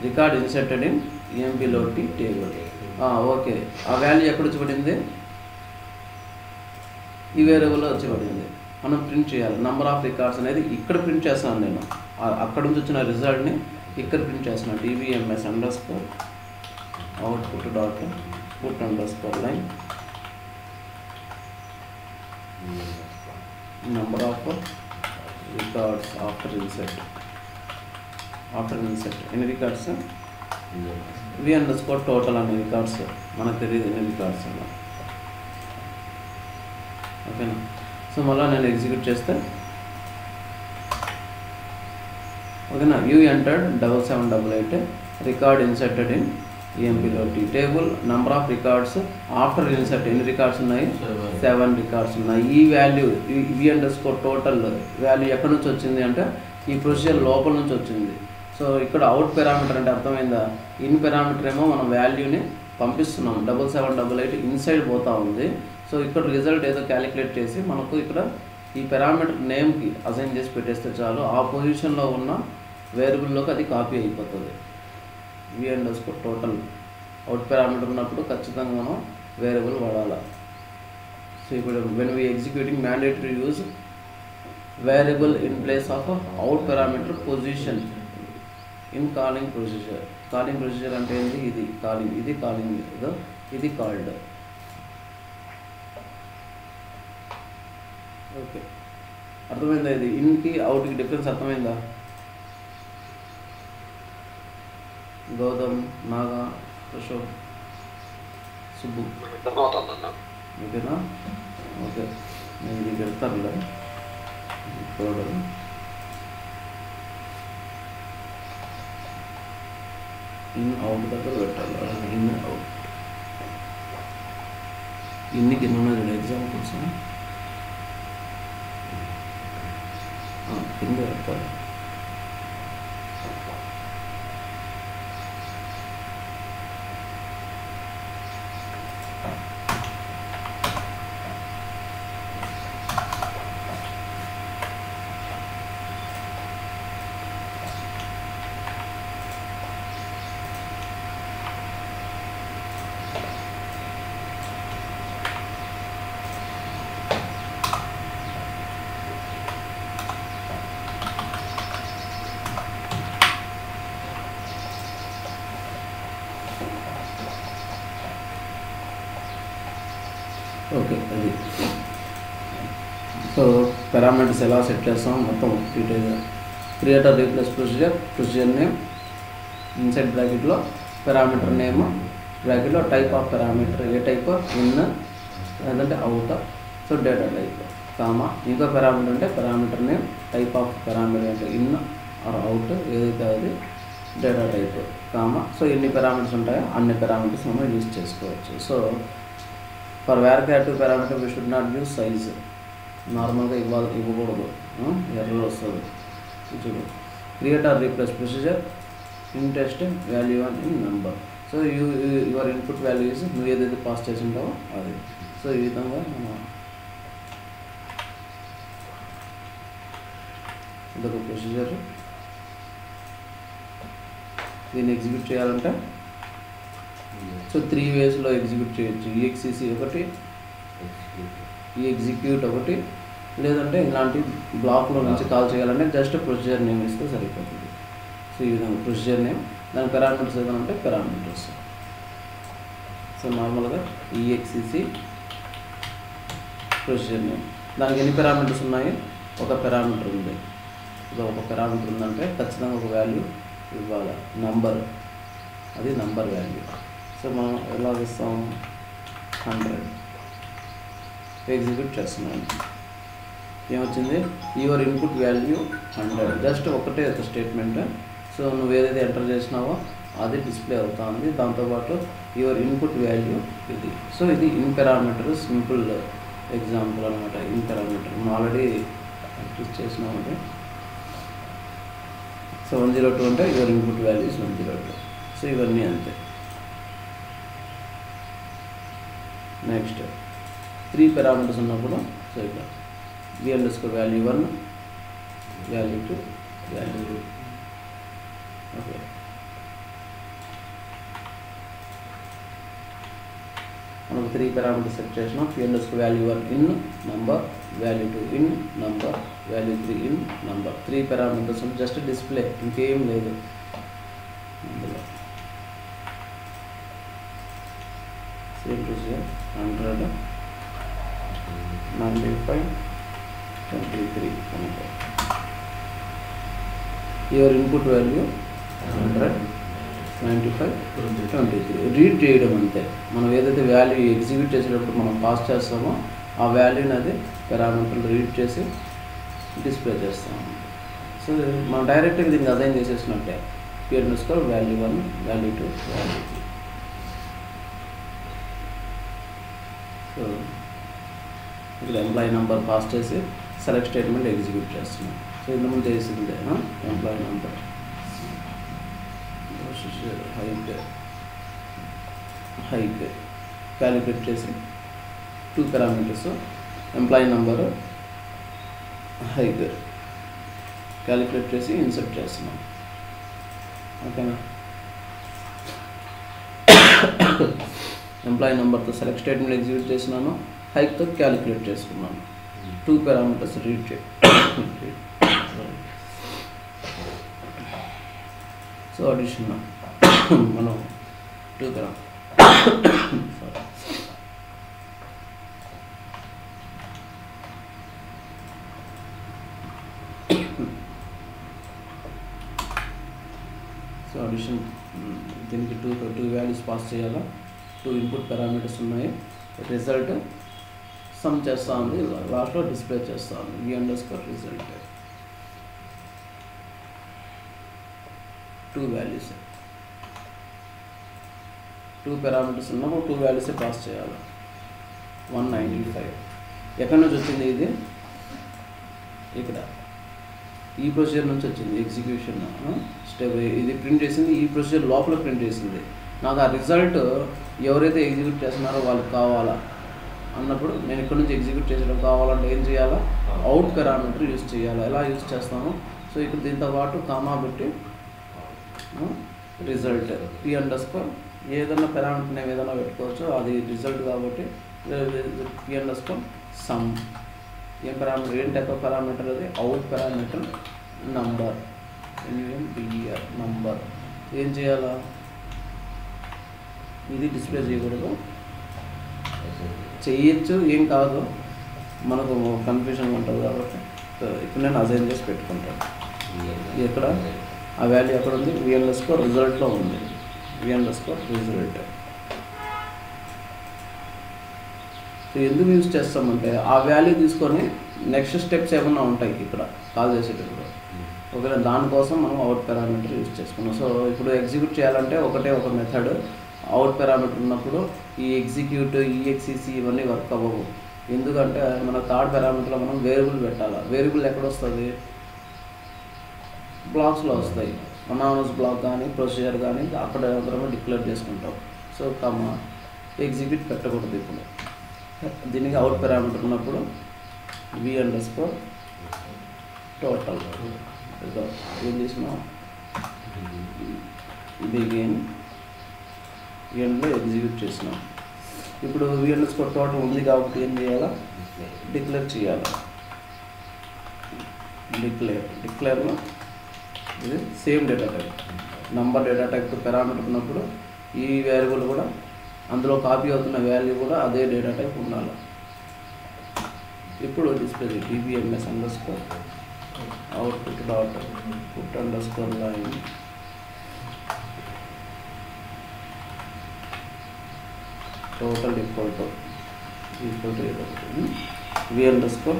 record inserted in EMP load T table. Okay. ఆ వాల్యూ ఎక్కడ వచ్చి పడింది? ఈ వేరియబుల్లో వచ్చి పడింది. మనం ప్రింట్ చేయాలి. నెంబర్ ఆఫ్ రికార్డ్స్ అనేది ఇక్కడ ప్రింట్ చేస్తున్నాను నేను. అక్కడ నుంచి వచ్చిన రిజల్ట్ని ఇక్కడ ప్రింట్ చేస్తున్నాను. DBMS underscore output dot put underscore line number of records after INCET ఎన్ని రికార్డ్స్? V అండర్స్కోర్ టోటల్ అనే రికార్డ్స్ మనకు తెలియదు ఎన్ని రికార్డ్స్ అలా. ఓకేనా? సో మళ్ళీ నేను ఎగ్జిక్యూట్ చేస్తే ఓకేనా. You entered 7788 record inserted in EMP load T table number of records after insert ఎన్ని రికార్డ్స్ ఉన్నాయి? 7 రికార్డ్స్ ఉన్నాయి. ఈ value V underscore total value ఎక్కడి నుంచి వచ్చింది అంటే ఈ ప్రొసీజర్ లోపల నుంచి వచ్చింది. సో ఇక్కడ అవుట్ పారామీటర్ అంటే అర్థమైందా? ఇన్ పారామీటర్ ఏమో మనం వాల్యూని పంపిస్తున్నాం 7788 ఇన్సైడ్ పోతా ఉంది. సో ఇక్కడ రిజల్ట్ ఏదో క్యాలిక్యులేట్ చేసి మనకు ఇక్కడ ఈ పారామీటర్ నేమ్కి అసైన్ చేసి పెట్టేస్తే చాలు, ఆ పొజిషన్లో ఉన్న వేరియబుల్లోకి అది కాపీ అయిపోతుంది. v_ టోటల్ అవుట్ పారామీటర్ ఉన్నప్పుడు ఖచ్చితంగా మనం వేరియబుల్ వాడాలి. సో ఇప్పుడు when we executing mandatory use variable in place of out parameter position in calling procedure. Calling procedure అంటే ఏంటి? ఇది కాలింగ్, ఇది కాలింగ్, ఇది కాల్డ్. ఓకే, అర్థమైందా? ఇది ఇన్కి అవుట్కి డిఫరెన్స్ అర్థమైందా? గౌతమ్, నాగా, అశోక్, సుబ్బు, అర్థమవుతుందన్న. ఓకేనా? ఓకే, నేను ఇది పెడతానులే. టోటల్ ఇన్ అవుట్ దగ్గర పెట్టాలి. ఇన్ అవుట్ ఇన్నికి ఎన్ని ఉన్నాయి ఎగ్జాంపుల్స్ కింద పెడతారు. ఓకే, అది సో పారామీటర్స్ ఎలా సెట్ చేస్తాం మొత్తం డీటెయిల్గా. Create or replace procedure name inside బ్రాకెట్లో పారామీటర్ నేమ్ బ్రాకెట్లో టైప్ ఆఫ్ పారామీటర్, ఏ టైప్? ఇన్ లేదంటే out. So data type comma ఇంకో పారామీటర్ అంటే parameter name, type of parameter అంటే ఇన్ ఆర్ అవుట్ ఏదైతే అది డేటా టైప్ కామా. సో ఎన్ని పారామీటర్స్ ఉంటాయో అన్ని పారామీటర్స్ మనం యూజ్ చేసుకోవచ్చు. So for varchar parameter we should not use size. నార్మల్గా ఇవ్వకూడదు, ఎర్రర్ వస్తుంది. చూడు, create or replace procedure in test value and in number. So your input values నువ్వు ఏదైతే పాస్ చేసి ఉంటావో అది. సో ఈ విధంగా మనం ఇదొక ప్రొసీజర్. దీన్ని ఎగ్జిక్యూట్ చేయాలంటే సో 3 వేస్లో ఎగ్జిక్యూట్ చేయొచ్చు. EXEC ఒకటి, ఎగ్జిక్యూట్ ఒకటి, లేదంటే ఇలాంటి బ్లాక్లో నుంచి కాల్ చేయాలంటే జస్ట్ ప్రొసీజర్ నేమ్ ఇస్తే సరిపోతుంది. సో ఈ విధంగా ప్రొసీజర్ నేమ్, దాని పారామీటర్స్ ఏదైనా ఉంటే పారామీటర్స్. సో నార్మల్గా EXEC ప్రొసీజర్ నేమ్, దానికి ఎన్ని పారామీటర్స్ ఉన్నాయి? ఒక పారామీటర్ ఉంది. సో ఒక పారామీటర్ ఉందంటే ఖచ్చితంగా ఒక వాల్యూ ఇవ్వాలి, నంబర్, అది నంబర్ వాల్యూ. సో మనం ఎలా ఇస్తాం? 100 ఎగ్జిక్యూట్ చేస్తున్నాను. ఏమొచ్చింది? Your input value 100. జస్ట్ ఒకటే ఒక స్టేట్మెంట్. సో నువ్వు ఏదైతే ఎంటర్ చేసినావో అది డిస్ప్లే అవుతుంది. దాంతోపాటు యువర్ ఇన్పుట్ వాల్యూ ఇది. సో ఇది ఇన్ పారామీటర్ సింపుల్ ఎగ్జాంపుల్ అనమాట. ఇన్ పారామీటర్ మనం ఆల్రెడీ ప్రాక్టీస్ చేసినామంటే. సో 102 అంటే యువర్ ఇన్పుట్ వాల్యూస్ 102. సో ఇవన్నీ అంతే. నెక్స్ట్ 3 పారామీటర్స్ ఉన్నప్పుడు సో ఇక్కడ v_ value 1, value 2, value 2. Okay, మనకు 3 పారామీటర్స్ సెట్ చేసినాం. v_ value 1 in number, value 2 in number, value 3 in number. 3 parameters just display, ఇంకేం లేదు అందులో. సేమ్ ప్రొసీజర్ 100, 95, 23 కనుక యువర్ ఇన్పుట్ వాల్యూ 100, 95, 23. రీడ్ చేయడం అంతే. మనం ఏదైతే వాల్యూ ఎగ్జిక్యూట్ చేసేటప్పుడు మనం పాస్ చేస్తామో ఆ వాల్యూని అది పారామీటర్లు రీడ్ చేసి డిస్ప్లే చేస్తాము. సో మనం డైరెక్ట్గా దీనికి అసైన్ చేసేసినట్టే. v_ value 1, value 2, value 3. So ఇక్కడ ఎంప్లాయీ నెంబర్ పాస్ చేసి సెలెక్ట్ స్టేట్మెంట్ ఎగ్జిక్యూట్ చేస్తున్నాం. సో ఇంతకుముందు చేసిందే ఎంప్లాయీ నెంబర్ హైక్ క్యాలిక్యులేట్ చేసి 2 parameters employee number hike calculate చేసి ఇన్సర్ట్ చేస్తున్నాం. ఓకేనా? ఎంప్లాయీ నెంబర్తో సెలెక్ట్ స్టేట్మెంట్ ఎగ్జిక్యూట్ చేసినాను, హైక్తో క్యాలిక్యులేట్ చేసుకున్నాను. 2 పారామీటర్స్ రీడ్ చేయి. సో అడిషన్ మనం 2 పారామీటర్స్ సో అడిషన్ దీనికి 2 వాల్యూస్ పాస్ చేయాలా. 2 ఇన్పుట్ పారామీటర్స్ ఉన్నాయి. రిజల్ట్ సమ్ చేస్తా ఉంది, లాస్ట్లో డిస్ప్లే చేస్తా ఉంది v_result. 2 వాల్యూస్ 2 పారామీటర్స్ ఉన్నప్పుడు 2 వాల్యూసే పాస్ చేయాలి. 195 ఎక్కడి నుంచి వచ్చింది? ఇది ఇక్కడ ఈ ప్రొసీజర్ నుంచి వచ్చింది. ఎగ్జిక్యూషన్ స్టెప్ ఇది ప్రింట్ చేసింది, ఈ ప్రొసీజర్ లోపల ప్రింట్ చేసింది. నాకు ఆ రిజల్ట్ ఎవరైతే ఎగ్జిక్యూట్ చేస్తున్నారో వాళ్ళకి కావాలా అన్నప్పుడు నేను ఇక్కడ నుంచి ఎగ్జిక్యూట్ చేసడం కావాలంటే ఏం చేయాలా? అవుట్ పారామీటర్ యూజ్ చేయాలి. ఎలా యూజ్ చేస్తాము? సో ఇక్కడ దీంతో పాటు కామా పెట్టి రిజల్ట్ p_ ఏదైనా పారామీటర్ నేమ్ ఏదైనా పెట్టుకోవచ్చు, అది రిజల్ట్ కాబట్టి p_ సమ్. ఏం పారామీటర్, ఏం టైప్ ఆఫ్ పారామీటర్? అది అవుట్ పారామీటర్ నంబర్, నంబర్. ఏం చేయాలా? ఇది డిస్ప్లే చేయకూడదు, చేయొచ్చు, ఏం కాదు, మనకు కన్ఫ్యూజన్ ఉంటుంది కాబట్టి ఇప్పుడు నేను అసైన్ చేసి పెట్టుకుంటాను. ఎక్కడ ఆ వాల్యూ ఎక్కడ ఉంది? v_result రిజల్ట్లో ఉంది. v_result. సో ఎందుకు యూజ్ చేస్తామంటే ఆ వాల్యూ తీసుకొని నెక్స్ట్ స్టెప్స్ ఏమన్నా ఉంటాయి ఇక్కడ కాల్ చేసేటప్పుడు. ఓకేనా? దానికోసం మనం అవుట్ పారామీటర్ యూజ్ చేసుకున్నాం. సో ఇప్పుడు ఎగ్జిక్యూట్ చేయాలంటే ఒక మెథడ్. అవుట్ పారామీటర్ ఉన్నప్పుడు ఈ ఎగ్జిక్యూట్, EXEC ఇవన్నీ వర్క్ అవ్వవు. ఎందుకంటే మన థర్డ్ పారామీటర్లో మనం వేరియబుల్ పెట్టాలి. వేరియబుల్ ఎక్కడ వస్తుంది? బ్లాక్స్లో వస్తాయి. అనానమస్ బ్లాక్ కానీ ప్రొసీజర్ కానీ అక్కడ డిక్లేర్ చేసుకుంటాం. సో ఎగ్జిక్యూట్ పెట్టకూడదు. ఇప్పుడు దీనికి అవుట్ పారామీటర్ ఉన్నప్పుడు v_total ఏం చేసినాం? బిగిన్ ఎండ్లో ఎగ్జిక్యూట్ చేసినాం. ఇప్పుడు v_total ఉంది కాబట్టి ఏం చేయాలా? డిక్లేర్ చేయాలి. డిక్లేర్లో ఇది same data type, number data type parameter ఉన్నప్పుడు ఈ వేరియబుల్ కూడా అందులో కాపీ అవుతున్న వాల్యూ కూడా అదే డేటా టైప్ ఉండాలి. ఇప్పుడు display dbms_ output dot put _line total equal to v_total.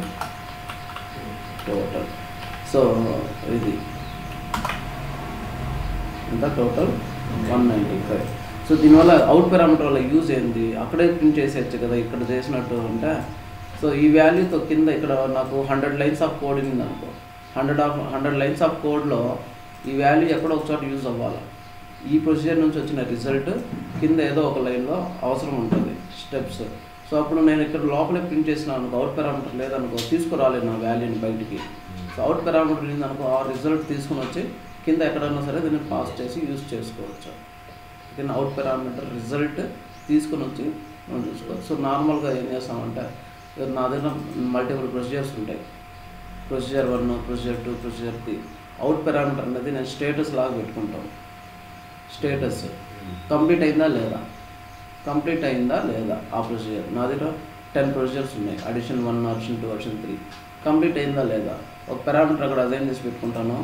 So ఇది ఇంకా టోటల్ 195. సో దీనివల్ల అవుట్ పారామీటర్ వల్ల యూజ్ ఏంది? అక్కడే ప్రింట్ చేసేయచ్చు కదా ఇక్కడ చేసినట్టు అంటే. సో ఈ వాల్యూతో కింద ఇక్కడ నాకు 100 లైన్స్ ఆఫ్ కోడ్ ఉంది అనుకో, 100 లైన్స్ ఆఫ్ కోడ్లో ఈ వాల్యూ ఎక్కడో ఒకచోట యూజ్ అవ్వాలి. ఈ ప్రొసీజర్ నుంచి వచ్చిన రిజల్ట్ కింద ఏదో ఒక లైన్లో అవసరం ఉంటుంది స్టెప్స్. సో అప్పుడు నేను ఇక్కడ లోపలే ప్రింట్ చేసినా అనుకో, అవుట్ పారామీటర్ లేదనుకో, తీసుకురాలేదు నా వాల్యూని బయటికి. సో అవుట్ పారామీటర్ లేదనుకో, ఆ రిజల్ట్ తీసుకుని వచ్చి కింద ఎక్కడన్నా సరే దీన్ని పాస్ చేసి యూజ్ చేసుకోవచ్చు. కింద అవుట్ పారామీటర్ రిజల్ట్ తీసుకుని వచ్చి మనం చూసుకోవచ్చు. సో నార్మల్గా ఏం చేస్తామంటే నా దగ్గర మల్టిపుల్ ప్రొసీజర్స్ ఉంటాయి. Procedure 1, procedure 2, procedure 3. Out parameter అనేది నేను స్టేటస్ లాగా పెట్టుకుంటాను. స్టేటస్ కంప్లీట్ అయిందా లేదా ఆ ప్రొసీజర్. నా దగ్గర 10 ప్రొసీజర్స్ ఉన్నాయి. Addition 1, addition 2, addition 3. కంప్లీట్ అయిందా లేదా ఒక పారామీటర్ అక్కడ అసైన్ చేసి పెట్టుకుంటాను.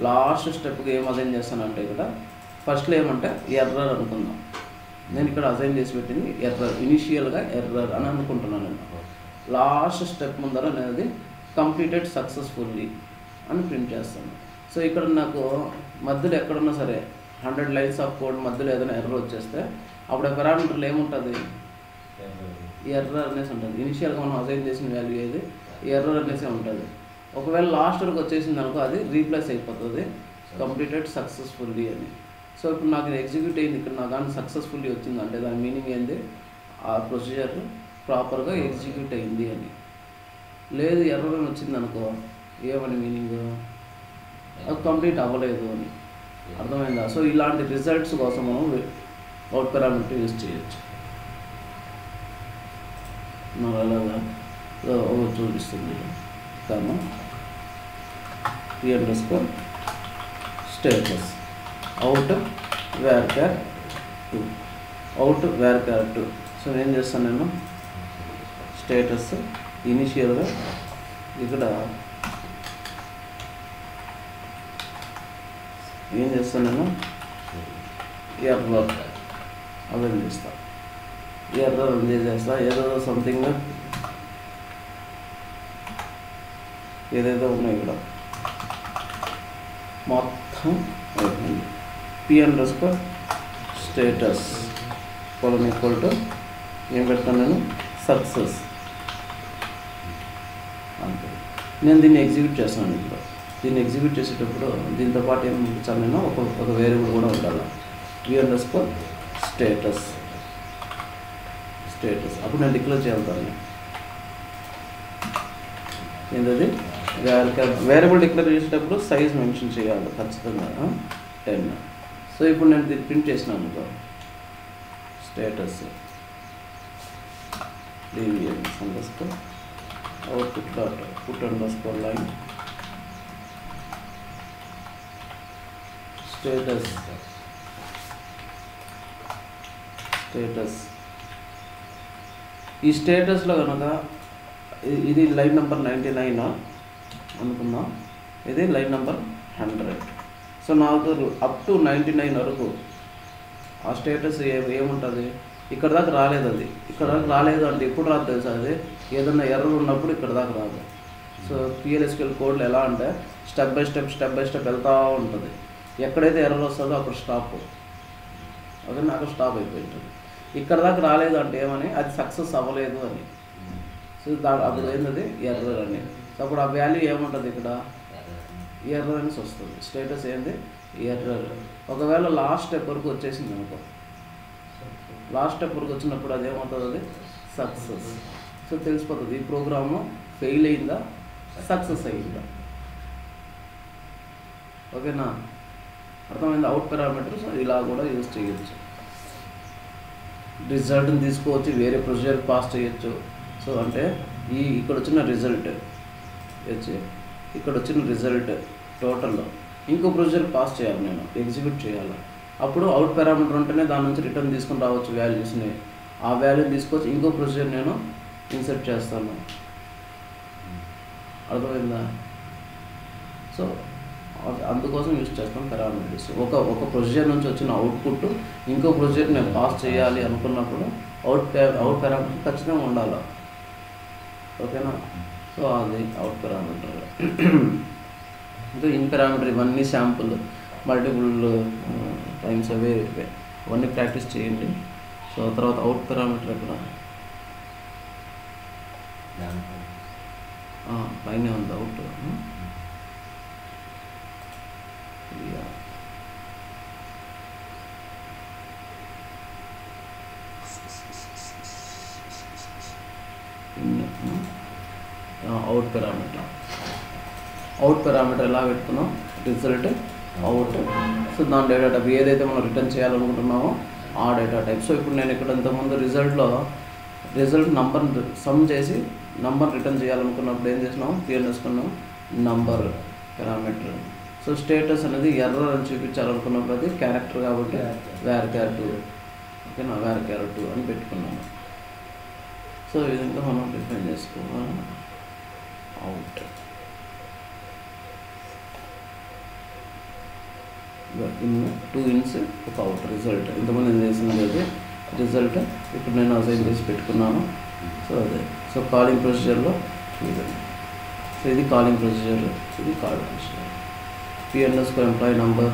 లాస్ట్ స్టెప్కి ఏం అసైన్ చేస్తానంటే ఇక్కడ ఫస్ట్లో ఏమంటే ఎర్రర్ అనుకుందాం. నేను ఇక్కడ అసైన్ చేసి పెట్టింది ఎర్రర్, ఇనిషియల్గా ఎర్రర్ అని అనుకుంటున్నాను. నేను లాస్ట్ స్టెప్ ముందర నేను అది కంప్లీటెడ్ సక్సెస్ఫుల్లీ అని ప్రింట్ చేస్తాను. సో ఇక్కడ నాకు మధ్యలో ఎక్కడున్నా సరే 100 లైన్స్ ఆఫ్ కోడ్ మధ్యలో ఏదైనా ఎర్రర్ వచ్చేస్తే అప్పుడు ఆ పారామీటర్లో ఏముంటుంది? ఎర్రర్ అనేసి ఉంటుంది. ఇనిషియల్గా మనం అసైన్ చేసిన వాల్యూ ఏది? ఎర్రర్ అనేసి ఉంటుంది. ఒకవేళ లాస్ట్ వరకు వచ్చేసింది అనుకో అది రీప్లేస్ అయిపోతుంది కంప్లీటెడ్ సక్సెస్ఫుల్లీ అని. సో ఇప్పుడు నాకు ఎగ్జిక్యూట్ అయింది, ఇక్కడ నాకు కానీ సక్సెస్ఫుల్లీ వచ్చింది అంటే దాని మీనింగ్ ఏంది, ఆ ప్రొసీజర్ ప్రాపర్గా ఎగ్జిక్యూట్ అయింది అని. లేదు ఎర్రర్ అని వచ్చింది అనుకో, ఏమని మీనింగ్, అది కంప్లీట్ అవ్వలేదు అని. అర్థమైందా? సో ఇలాంటి రిజల్ట్స్ కోసం మనం అవుట్ పారామీటర్ యూజ్ చేయొచ్చు. నాకు అలాగా చూపిస్తుంది comma p_, status out varchar 2 out varchar 2. So ఏం చేస్తాను నేను, స్టేటస్ ఇనిషియల్గా ఇక్కడ ఏం చేస్తాను నేను, ఎర్రర్ అదే చేస్తా, ఎర్రర్ అని చేస్తా, ఏదో సంథింగ్ ఏదేదో ఉన్నాయి ఇక్కడ మొత్తం అయిపోయింది. p_, స్టేటస్ = ఏం పెడతాను నేను, సక్సెస్ అంతే. నేను దీన్ని ఎగ్జిక్యూట్ చేస్తాను. ఇప్పుడు దీన్ని ఎగ్జిక్యూట్ చేసేటప్పుడు దీంతో పాటు ఏం పంపించాను నేను, ఒక వేరియబుల్ కూడా ఉండాలి, p_, స్టేటస్ అప్పుడు నేను డిక్లేర్ చేయాలి ఏంటది, వేరియబుల్ డిక్లేర్ చేసేటప్పుడు సైజ్ మెన్షన్ చేయాలి ఖచ్చితంగా 10. సో ఇప్పుడు నేను దీన్ని ప్రింట్ చేసినాను అనుకో, status dvn_ output dot put _ line status ఈ స్టేటస్లో కనుక ఇది లైన్ నెంబర్ 99 అనుకుందాం, ఇది లైన్ నెంబర్ 100. సో నాకు అప్ టు 99 వరకు ఆ స్టేటస్ ఏముంటుంది, ఇక్కడ దాకా రాలేదు. అది ఇక్కడ దాకా రాలేదు అంటే ఎప్పుడు రాదు తెలుసా, అది ఏదన్నా ఎర్రర్ ఉన్నప్పుడు ఇక్కడ దాకా రాదు. సో PLSQL కోడ్లో ఎలా అంటే స్టెప్ బై స్టెప్ వెళ్తూ ఉంటుంది. ఎక్కడైతే ఎర్రర్ వస్తుందో అక్కడ స్టాప్, అదే అక్కడ స్టాప్ అయిపోయి ఉంటుంది. ఇక్కడ దాకా రాలేదు అంటే ఏమని, అది సక్సెస్ అవ్వలేదు అని. సో అప్పుడు ఏంటది ఎర్రర్ అని. సో అప్పుడు ఆ వాల్యూ ఏముంటుంది, ఇక్కడ ఎర్రర్ అనేసి వస్తుంది. స్టేటస్ ఏంది, ఎర్రర్. ఒకవేళ లాస్ట్ స్టెప్ వరకు వచ్చేసింది అనుకో, లాస్ట్ స్టెప్ వరకు వచ్చినప్పుడు అది ఏమవుతుంది, అది సక్సెస్. సో తెలిసిపోతుంది ఈ ప్రోగ్రాము ఫెయిల్ అయిందా సక్సెస్ అయ్యిందా. ఓకేనా, అర్థమైంది. అవుట్ పారామీటర్స్ ఇలా కూడా యూజ్ చేయొచ్చు. రిజల్ట్ని తీసుకోవచ్చు, వేరే ప్రొసీజర్ పాస్ చేయొచ్చు. సో అంటే ఇక్కడ వచ్చిన రిజల్ట్ ఇక్కడ వచ్చిన రిజల్ట్ టోటల్లో ఇంకో ప్రొసీజర్ పాస్ చేయాలి, నేను ఎగ్జిక్యూట్ చేయాలి. అప్పుడు అవుట్ పారామీటర్ ఉంటేనే దాని నుంచి రిటర్న్ తీసుకుని రావచ్చు వాల్యూస్ని. ఆ వాల్యూ తీసుకొచ్చి ఇంకో ప్రొసీజర్ నేను ఇన్సర్ట్ చేస్తాను. అర్థమైందా? సో అందుకోసం యూజ్ చేస్తాం పారామీటర్స్. ఒక ప్రొసీజర్ నుంచి వచ్చిన అవుట్పుట్ ఇంకో ప్రొసీజర్ నేను పాస్ చేయాలి అనుకున్నప్పుడు అవుట్ పారామీటర్ ఖచ్చితంగా ఉండాలి. ఓకేనా? సో అది అవుట్ పారామీటర్. ఇంకా ఇన్ పారామీటర్ ఇవన్నీ శాంపుల్ మల్టిపుల్ టైమ్స్ అవే అవన్నీ ప్రాక్టీస్ చేయండి. సో తర్వాత అవుట్ పారామీటర్ ఎక్కడ పైన ఉంది అవుట్. అవుట్ పారామీటర్ ఎలా పెట్టుకున్నాం, రిజల్ట్ అవుట్. సో దాని డేటా టైప్ ఏదైతే మనం రిటర్న్ చేయాలనుకుంటున్నామో ఆ డేటా టైప్. సో ఇప్పుడు నేను ఇక్కడ ఇంతకుముందు రిజల్ట్ నంబర్ సమ్ చేసి నంబర్ రిటర్న్ చేయాలనుకున్నప్పుడు ఏం చేసినాం, తీసుకున్నాం నంబర్ పారామీటర్. సో స్టేటస్ అనేది ఎర్రర్ అని చూపించాలనుకున్నప్పుడు అది క్యారెక్టర్ కాబట్టి varchar 2. ఓకేనా, varchar 2 అని పెట్టుకున్నాను. సో ఈ విధంగా మనం డిఫైన్ చేసుకోవాలి. అవుట్ ఇన్ 2 ఇన్స్ ఒక అవుట్ రిజల్ట్. ఇంతమంది ఏం చేసినది అయితే రిజల్ట్ ఇప్పుడు నేను అసైన్ చేసి పెట్టుకున్నాను. సో అదే. సో కాలింగ్ ప్రొసీజర్లో ఇదండి. సో ఇది కాలింగ్ ప్రొసీజర్, ఇది call procedure. p_, employee number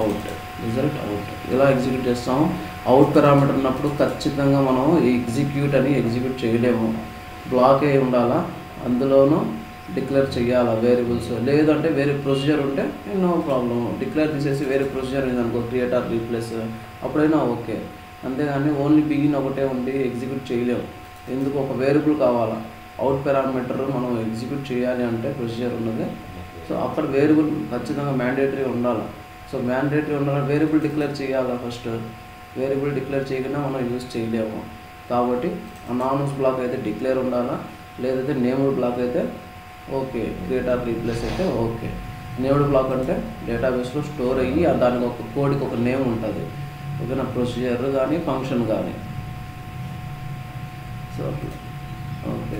out, result out. ఇలా ఎగ్జిక్యూట్ చేస్తాము. అవుట్ పారామీటర్ ఉన్నప్పుడు ఖచ్చితంగా మనం ఎగ్జిక్యూట్ చేయలేము, బ్లాక్ అయి ఉండాలా. అందులోనూ డిక్లేర్ చేయాలా వేరియబుల్స్, లేదంటే వేరే ప్రొసీజర్ ఉంటే నో ప్రాబ్లం, డిక్లేర్ తీసేసి వేరే ప్రొసీజర్ ఉందనుకో క్రియేట్ ఆర్ రీప్లేస్ అప్పుడైనా ఓకే. అంతేగాని ఓన్లీ బిగిన్ ఒకటే ఉండి ఎగ్జిక్యూట్ చేయలేము. ఎందుకు ఒక వేరియబుల్ కావాలా, అవుట్ పారామీటర్ మనం ఎగ్జిక్యూట్ చేయాలి అంటే ప్రొసీజర్ ఉన్నది. సో అక్కడ వేరియబుల్ ఖచ్చితంగా మ్యాండేటరీ ఉండాలి. సో మ్యాండేటరీ ఉండాలి, వేరియబుల్ డిక్లేర్ చేయాలా ఫస్ట్. వేరియబుల్ డిక్లేర్ చేయకుండా మనం యూజ్ చేయలేము. కాబట్టి అనానమస్ బ్లాక్ అయితే డిక్లేర్ ఉండాలా, లేదైతే నేమ్డ్ బ్లాక్ అయితే ఓకే, క్రియేట్ ఆర్ రీప్లేస్ అయితే ఓకే. నేమ్డ్ బ్లాక్ అంటే డేటాబేస్లో స్టోర్ అయ్యి దానికి ఒక కోడ్కి ఒక నేమ్ ఉంటుంది, ఓకేనా, ప్రొసీజర్ కానీ ఫంక్షన్ కానీ. సో ఓకే,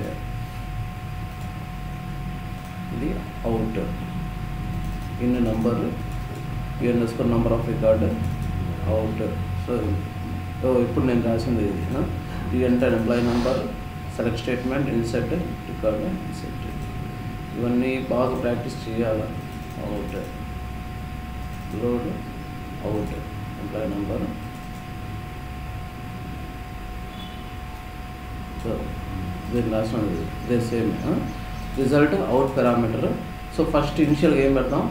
ఇది out in number underscore number of record out. So ఇప్పుడు నేను రాసింది ఇది. ఈ enter employee number, select statement, INCET record, INCET, ఇవన్నీ బాగా ప్రాక్టీస్ చేయాలి. Out, load, out, employee number. So దీని లాస్ట్ ఇదే same result out parameter. So first ఇనిషియల్గా ఏం పెడతాం,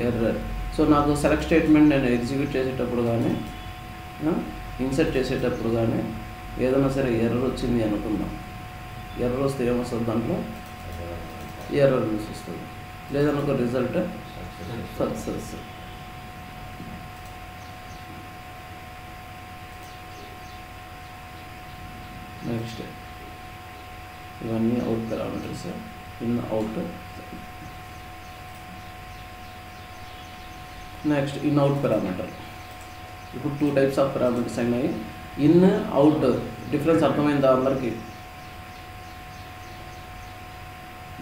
ఎర్రర్. సో నాకు సెలెక్ట్ స్టేట్మెంట్ నేను ఎగ్జిక్యూట్ చేసేటప్పుడు కానీ ఇన్సర్ట్ చేసేటప్పుడు కానీ ఏదైనా సరే ఎర్రర్ వచ్చింది అనుకుందాం. ఎర్రర్ వస్తే ఏమొస్తుంది, దాంట్లో ఎర్రర్ న్యూస్ వస్తుంది. లేదనుకో రిజల్ట్ సక్సెస్. నెక్స్ట్ ఇవన్నీ out parameters. In out. Next in out parameter. ఇప్పుడు 2 టైప్స్ ఆఫ్ పారామీటర్స్ అయినాయి. ఇన్ అవుట్ డిఫరెన్స్ అర్థమైందా అందరికి?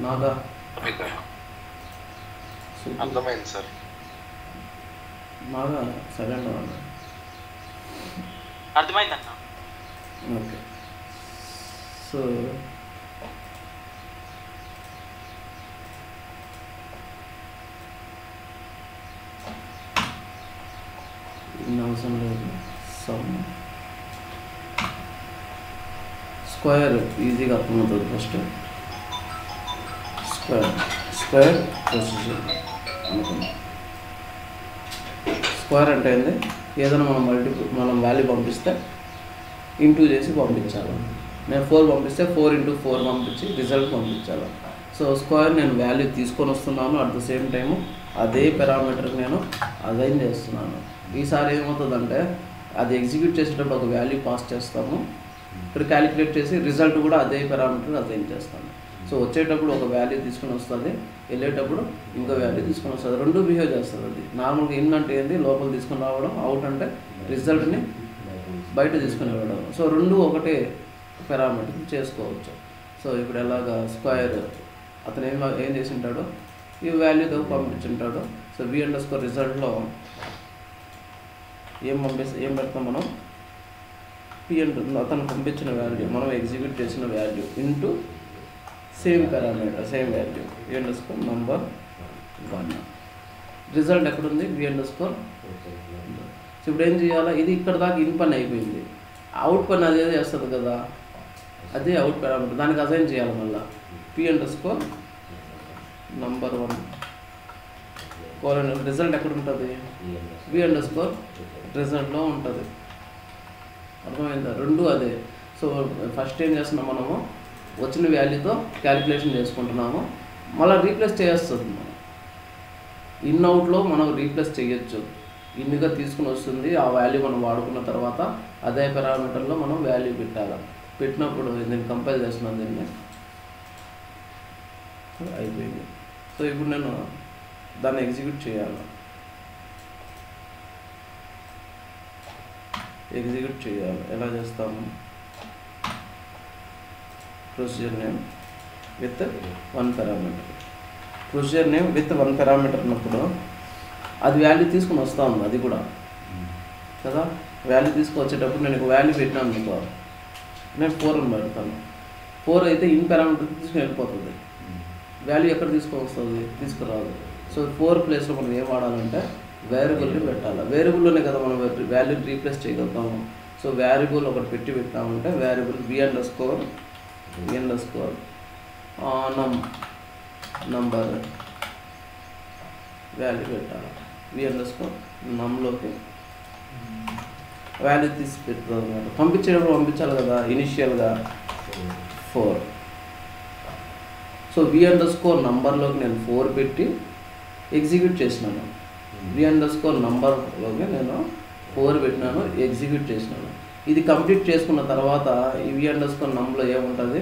నాగా అర్థమైంది సార్. నాగా సైలెంట్ అన్నా. అర్థమైంది అన్న. ఓకే. సో ఇన్ అవసరం లేదు. సమ్ స్క్వేర్ ఈజీగా అర్థమవుతుంది. ఫస్ట్ స్క్వేర్ ప్రొసీజర్ అనుకుందాం. స్క్వేర్ అంటే ఏంది, ఏదైనా మనం వాల్యూ పంపిస్తే ఇంటూ చేసి పంపించాలి. నేను 4 పంపిస్తే 4 × 4 పంపించి రిజల్ట్ పంపించాలి. సో స్క్వేర్ నేను వాల్యూ తీసుకొని వస్తున్నాను, అట్ ద సేమ్ టైము అదే పారామీటర్కి నేను అసైన్ చేస్తున్నాను. ఈసారి ఏమవుతుందంటే అది ఎగ్జిక్యూట్ చేసేటప్పుడు ఒక వాల్యూ పాస్ చేస్తాము, ఇక్కడ క్యాలిక్యులేట్ చేసి రిజల్ట్ కూడా అదే పారామీటర్ అసైన్ చేస్తాను. సో వచ్చేటప్పుడు ఒక వాల్యూ తీసుకొని వస్తుంది, వెళ్ళేటప్పుడు ఇంకో వాల్యూ తీసుకొని వస్తుంది. రెండు బిహేవ్ చేస్తుంది. అది నార్మల్గా ఇన్ అంటే ఏంటి, లోపల తీసుకొని రావడం, అవుట్ అంటే రిజల్ట్ని బయట తీసుకుని వెళ్ళడం. సో రెండు ఒకటే పారామీటర్ చేసుకోవచ్చు. సో ఇప్పుడు ఎలాగా స్క్వేర్ అతను ఏం చేసి ఉంటాడో ఈ వాల్యూతో పంపించుంటాడు. సో v_ రిజల్ట్లో ఏం పెడతాం మనం, p అతను పంపించిన వాల్యూ, మనం ఎగ్జిక్యూట్ చేసిన value into same parameter, same value v_ number 1. Result ఎక్కడుంది, v_. సో ఇప్పుడు ఏం చేయాలా, ఇది ఇక్కడ దాకా ఇన్ పని అయిపోయింది. అవుట్ పని అదే చేస్తుంది కదా, అదే అవుట్ పారామీటర్, దానికి అసైన్ చేయాలి మళ్ళీ p_ నంబర్ 1 కోలన్. రిజల్ట్ ఎక్కడ ఉంటుంది, v_ రిజల్ట్లో ఉంటుంది. అర్థమైందా, రెండు అదే. సో ఫస్ట్ ఏం చేస్తున్నాం, మనము వచ్చిన వాల్యూతో క్యాలిక్యులేషన్ చేసుకుంటున్నాము, మళ్ళీ రీప్లేస్ చేస్తుంది. మనం ఇన్ అవుట్లో మనం రీప్లేస్ చేయొచ్చు. ఇన్గా తీసుకుని వస్తుంది, ఆ వాల్యూ మనం వాడుకున్న తర్వాత అదే పారామీటర్లో మనం వాల్యూ పెట్టాలి. పెట్టినప్పుడు నేను కంపైల్ చేస్తున్నాను, దీన్ని అయిపోయింది. సో ఇప్పుడు నేను దాన్ని ఎగ్జిక్యూట్ చేయాలి. ఎలా చేస్తాము, procedure name with 1 parameter. Procedure name with 1 parameter ఉన్నప్పుడు అది వాల్యూ తీసుకుని వస్తూ ఉంది, అది కూడా కదా. వాల్యూ తీసుకొచ్చేటప్పుడు నేను ఒక వాల్యూ పెట్టినాను అనుకో, నేను 4 అని పెడతాను. 4 అయితే ఇన్ పారామీటర్ తీసుకుని వెళ్ళిపోతుంది, వాల్యూ ఎక్కడ తీసుకొని తీసుకురాదు. సో 4 ప్లేస్లో మనం ఏం వాడాలంటే వేరియబుల్ని పెట్టాలి. వేరియబుల్లోనే కదా మనం వాల్యూని రీప్లేస్ చేయగలుగుతాము. సో వేరియబుల్ ఒకటి పెట్టామంటే వేరియబుల్ v_ నంబర్ వాల్యూ పెట్టాలి. v_numలోకి వాల్యూ తీసి పెడుతుంది అనమాట. పంపించేటప్పుడు పంపించాలి కదా ఇనిషియల్గా 4. సో v_numberలోకి నేను 4 పెట్టి ఎగ్జిక్యూట్ చేసినాను. v_numberలోకి నేను 4 పెట్టినాను, ఎగ్జిక్యూట్ చేసినాను. ఇది కంప్లీట్ చేసుకున్న తర్వాత ఈ v_numలో ఏముంటుంది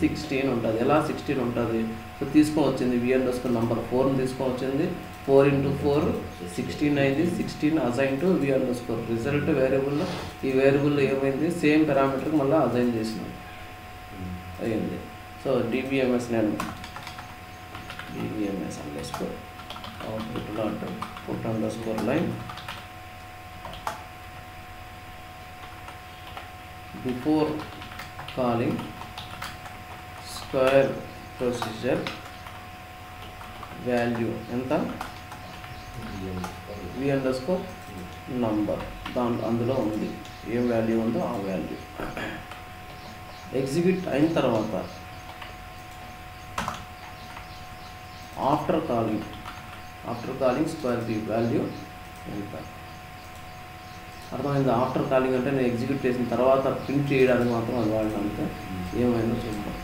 16 ఉంటుంది. ఎలా 16 ఉంటుంది? సో తీసుకొని వచ్చింది v_number 4ని తీసుకొని వచ్చింది. 4 × 4 16 అయింది. 16 అసైన్ టు v_. రిజల్ట్ వేరియబుల్లో ఈ వేరియబుల్లో ఏమైంది సేమ్ పారామీటర్కి మళ్ళీ అసైన్ చేసినాం అయింది. సో dbms నేను dbms _ output dot put _ line before calling square procedure value ఎంత v_number అందులో ఉంది. ఏం వాల్యూ ఉందో ఆ వాల్యూ ఎగ్జిక్యూట్ అయిన తర్వాత after calling square b value ఎంత అర్థమైంది. ఆఫ్టర్ కాలింగ్ అంటే నేను ఎగ్జిక్యూట్ చేసిన తర్వాత ప్రింట్ చేయడానికి మాత్రం అది వాడినా అంతే. ఏమైందో చూద్దాం.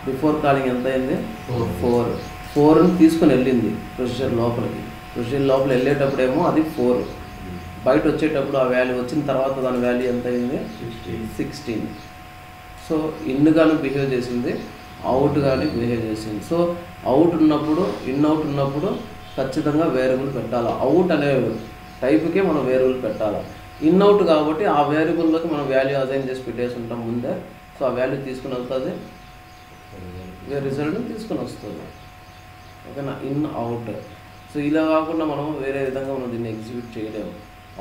బిఫోర్ కాలింగ్ ఎంత అయింది 4ని తీసుకొని వెళ్ళింది ప్రొసీజర్ లోపలికి. ప్రొసీజర్ లోపల వెళ్ళేటప్పుడేమో అది 4, బయట వచ్చేటప్పుడు ఆ వాల్యూ వచ్చిన తర్వాత దాని వాల్యూ ఎంత అయింది 16. సో ఇన్ కానీ బిహేవ్ చేసింది, అవుట్ కానీ బిహేవ్ చేసింది. సో అవుట్ ఉన్నప్పుడు అవుట్ ఉన్నప్పుడు ఖచ్చితంగా వేరియబుల్ పెట్టాలి. అవుట్ అనే టైప్కే మనం వేరియబుల్ పెట్టాలి. అవుట్ కాబట్టి ఆ వేరియబుల్లోకి మనం వాల్యూ అసైన్ చేసి పెట్టేసి ఉంటాం ముందే. సో ఆ వాల్యూ తీసుకుని వస్తుంది, రిజల్ట్ని తీసుకుని వస్తుంది. ఓకేనా, అవుట్. సో ఇలా కాకుండా మనం వేరే విధంగా మనం దీన్ని ఎగ్జిక్యూట్ చేయలేము.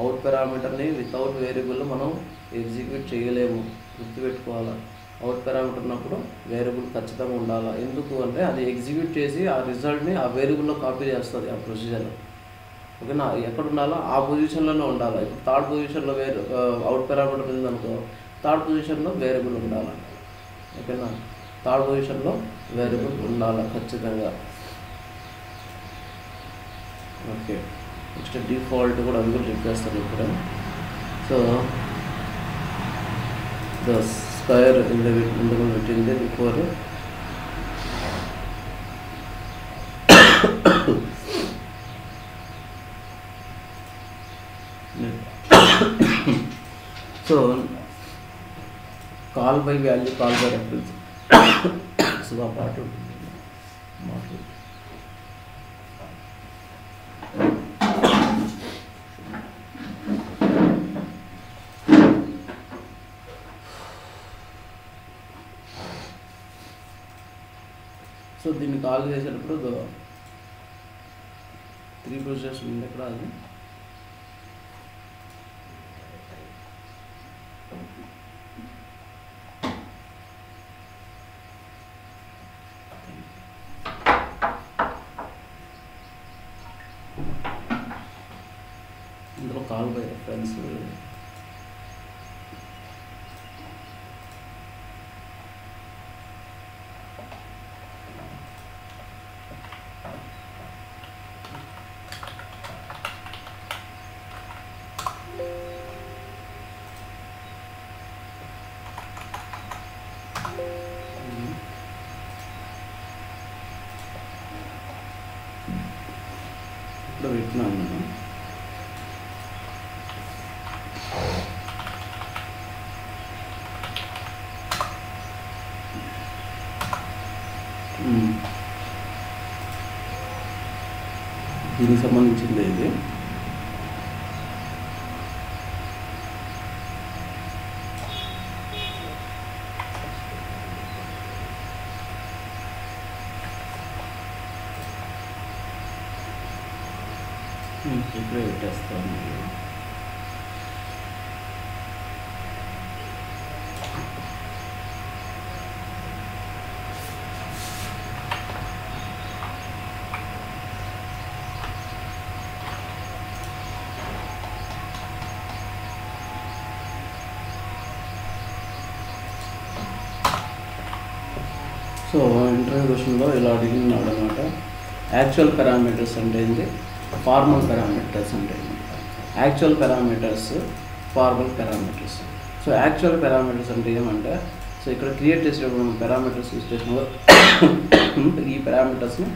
అవుట్ పారామీటర్ని వితౌట్ వేరియబుల్ మనం ఎగ్జిక్యూట్ చేయలేము, గుర్తుపెట్టుకోవాలి. అవుట్ పారామీటర్ ఉన్నప్పుడు వేరియబుల్ ఖచ్చితంగా ఉండాలి. ఎందుకు అంటే అది ఎగ్జిక్యూట్ చేసి ఆ రిజల్ట్ని ఆ వేరియబుల్లో కాపీ చేస్తుంది ఆ ప్రొసీజర్. ఓకేనా, ఎక్కడ ఉండాలో ఆ పొజిషన్లోనే ఉండాలి. ఇప్పుడు థర్డ్ పొజిషన్లో అవుట్ పారామీటర్ ఉందనుకో, థర్డ్ పొజిషన్లో వేరియబుల్ ఉండాలి. ఓకేనా, థర్డ్ పొజిషన్లో వేరియబుల్ ఉండాలి ఖచ్చితంగా. ఓకే, నెక్స్ట్ డిఫాల్ట్ కూడా అది కూడా చెక్ చేస్తాను ఇప్పుడు. సో ద స్క్వేర్ ఇందులో పెట్టింది before so call by value, call by reference. So ఆ పాటు మాట్లాడు. సో దీన్ని కాల్ చేసేటప్పుడు 3 ప్రొసీజర్స్ ఉంది ఇక్కడ. అది ఇందులో కాల్ బై రెఫరెన్స్ ఇప్పుడు పెట్టినాను నేను. దీనికి సంబంధించింది ఇది. ఇప్పుడే పెట్టేస్తాను. సో ఇంటర్వ్యూ క్వశ్చన్లో ఇలా అడిగినాడు అనమాట. యాక్చువల్ పారామీటర్స్ అంటే ఏంటి, ఫార్మల్ పారామీటర్స్ అంటే ఏంటి. Actual parameters, formal parameters. So actual parameters అంటే ఏమంటే, సో ఇక్కడ క్రియేట్ చేసేటప్పుడు మనం పారామీటర్స్ యూజ్ చేసినప్పుడు ఈ పారామీటర్స్ని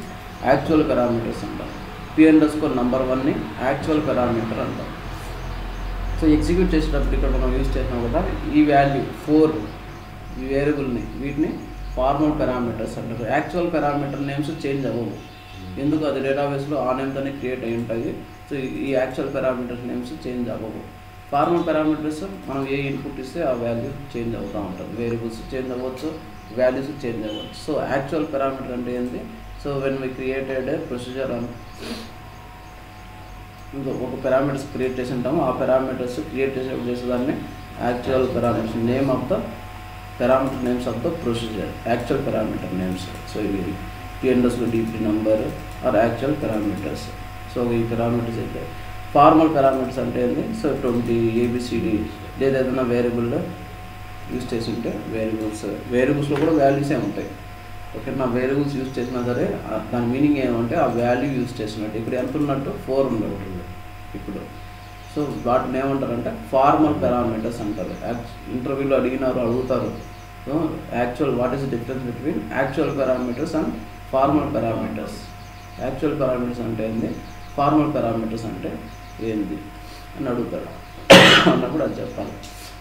యాక్చువల్ పారామీటర్స్ అంటాం. p_number1ని యాక్చువల్ పారామీటర్ అంటాం. సో ఎగ్జిక్యూట్ చేసేటప్పుడు ఇక్కడ మనం యూజ్ చేసినాం కదా, ఈ వాల్యూ 4 ఈ వేరియబుల్ని, వీటిని ఫార్మల్ పారామీటర్స్ అంటారు. యాక్చువల్ పారామీటర్ నేమ్స్ చేంజ్ అవ్వవు, ఎందుకు అది డేటాబేస్లో ఆ నేమ్తోనే క్రియేట్ అయి ఉంటుంది. సో ఈ యాక్చువల్ పారామీటర్స్ నేమ్స్ చేంజ్ అవ్వవు. ఫార్మల్ పారామీటర్స్ మనం ఏ ఇన్పుట్ ఇస్తే ఆ వాల్యూ చేంజ్ అవుతూ ఉంటుంది. వేరియబుల్స్ చేంజ్ అవ్వచ్చు, వాల్యూస్ చేంజ్ అవ్వచ్చు. సో యాక్చువల్ పారామీటర్ అంటే ఏంటి, so when we created procedure అని ఒక పారామీటర్స్ క్రియేట్ చేసి ఉంటాము, ఆ పారామీటర్స్ క్రియేట్ చేసేదాన్ని actual parameters, name of the parameter names of the procedure, actual parameter names. So ఇవి p_dp number are actual parameters. So ఈ పారామీటర్స్ అయితే ఫార్మల్ పారామీటర్స్ అంటే ఏంటి, సో 20 ABCD లేదా ఏదైనా వేరియబుల్ యూజ్ చేసి ఉంటే వేరియబుల్స్లో కూడా వాల్యూసే ఉంటాయి. ఓకే, నా వేరియబుల్స్ యూజ్ చేసినా సరే దాని మీనింగ్ ఏమంటే ఆ వాల్యూ యూజ్ చేసినట్టు. ఇప్పుడు ఎంత ఉన్నట్టు 4 ఉండేవాళ్ళు ఇప్పుడు. సో వాటిని ఏమంటారంటే ఫార్మల్ పారామీటర్స్ అంటారు. ఇంటర్వ్యూలో అడుగుతారు, so actual what is the difference between actual parameters and formal parameters. Actual parameters అంటే ఏంది, ఫార్మల్ పారామీటర్స్ అంటే ఏంది అని అడుగుతాడు. అన్నప్పుడు అది చెప్పాలి.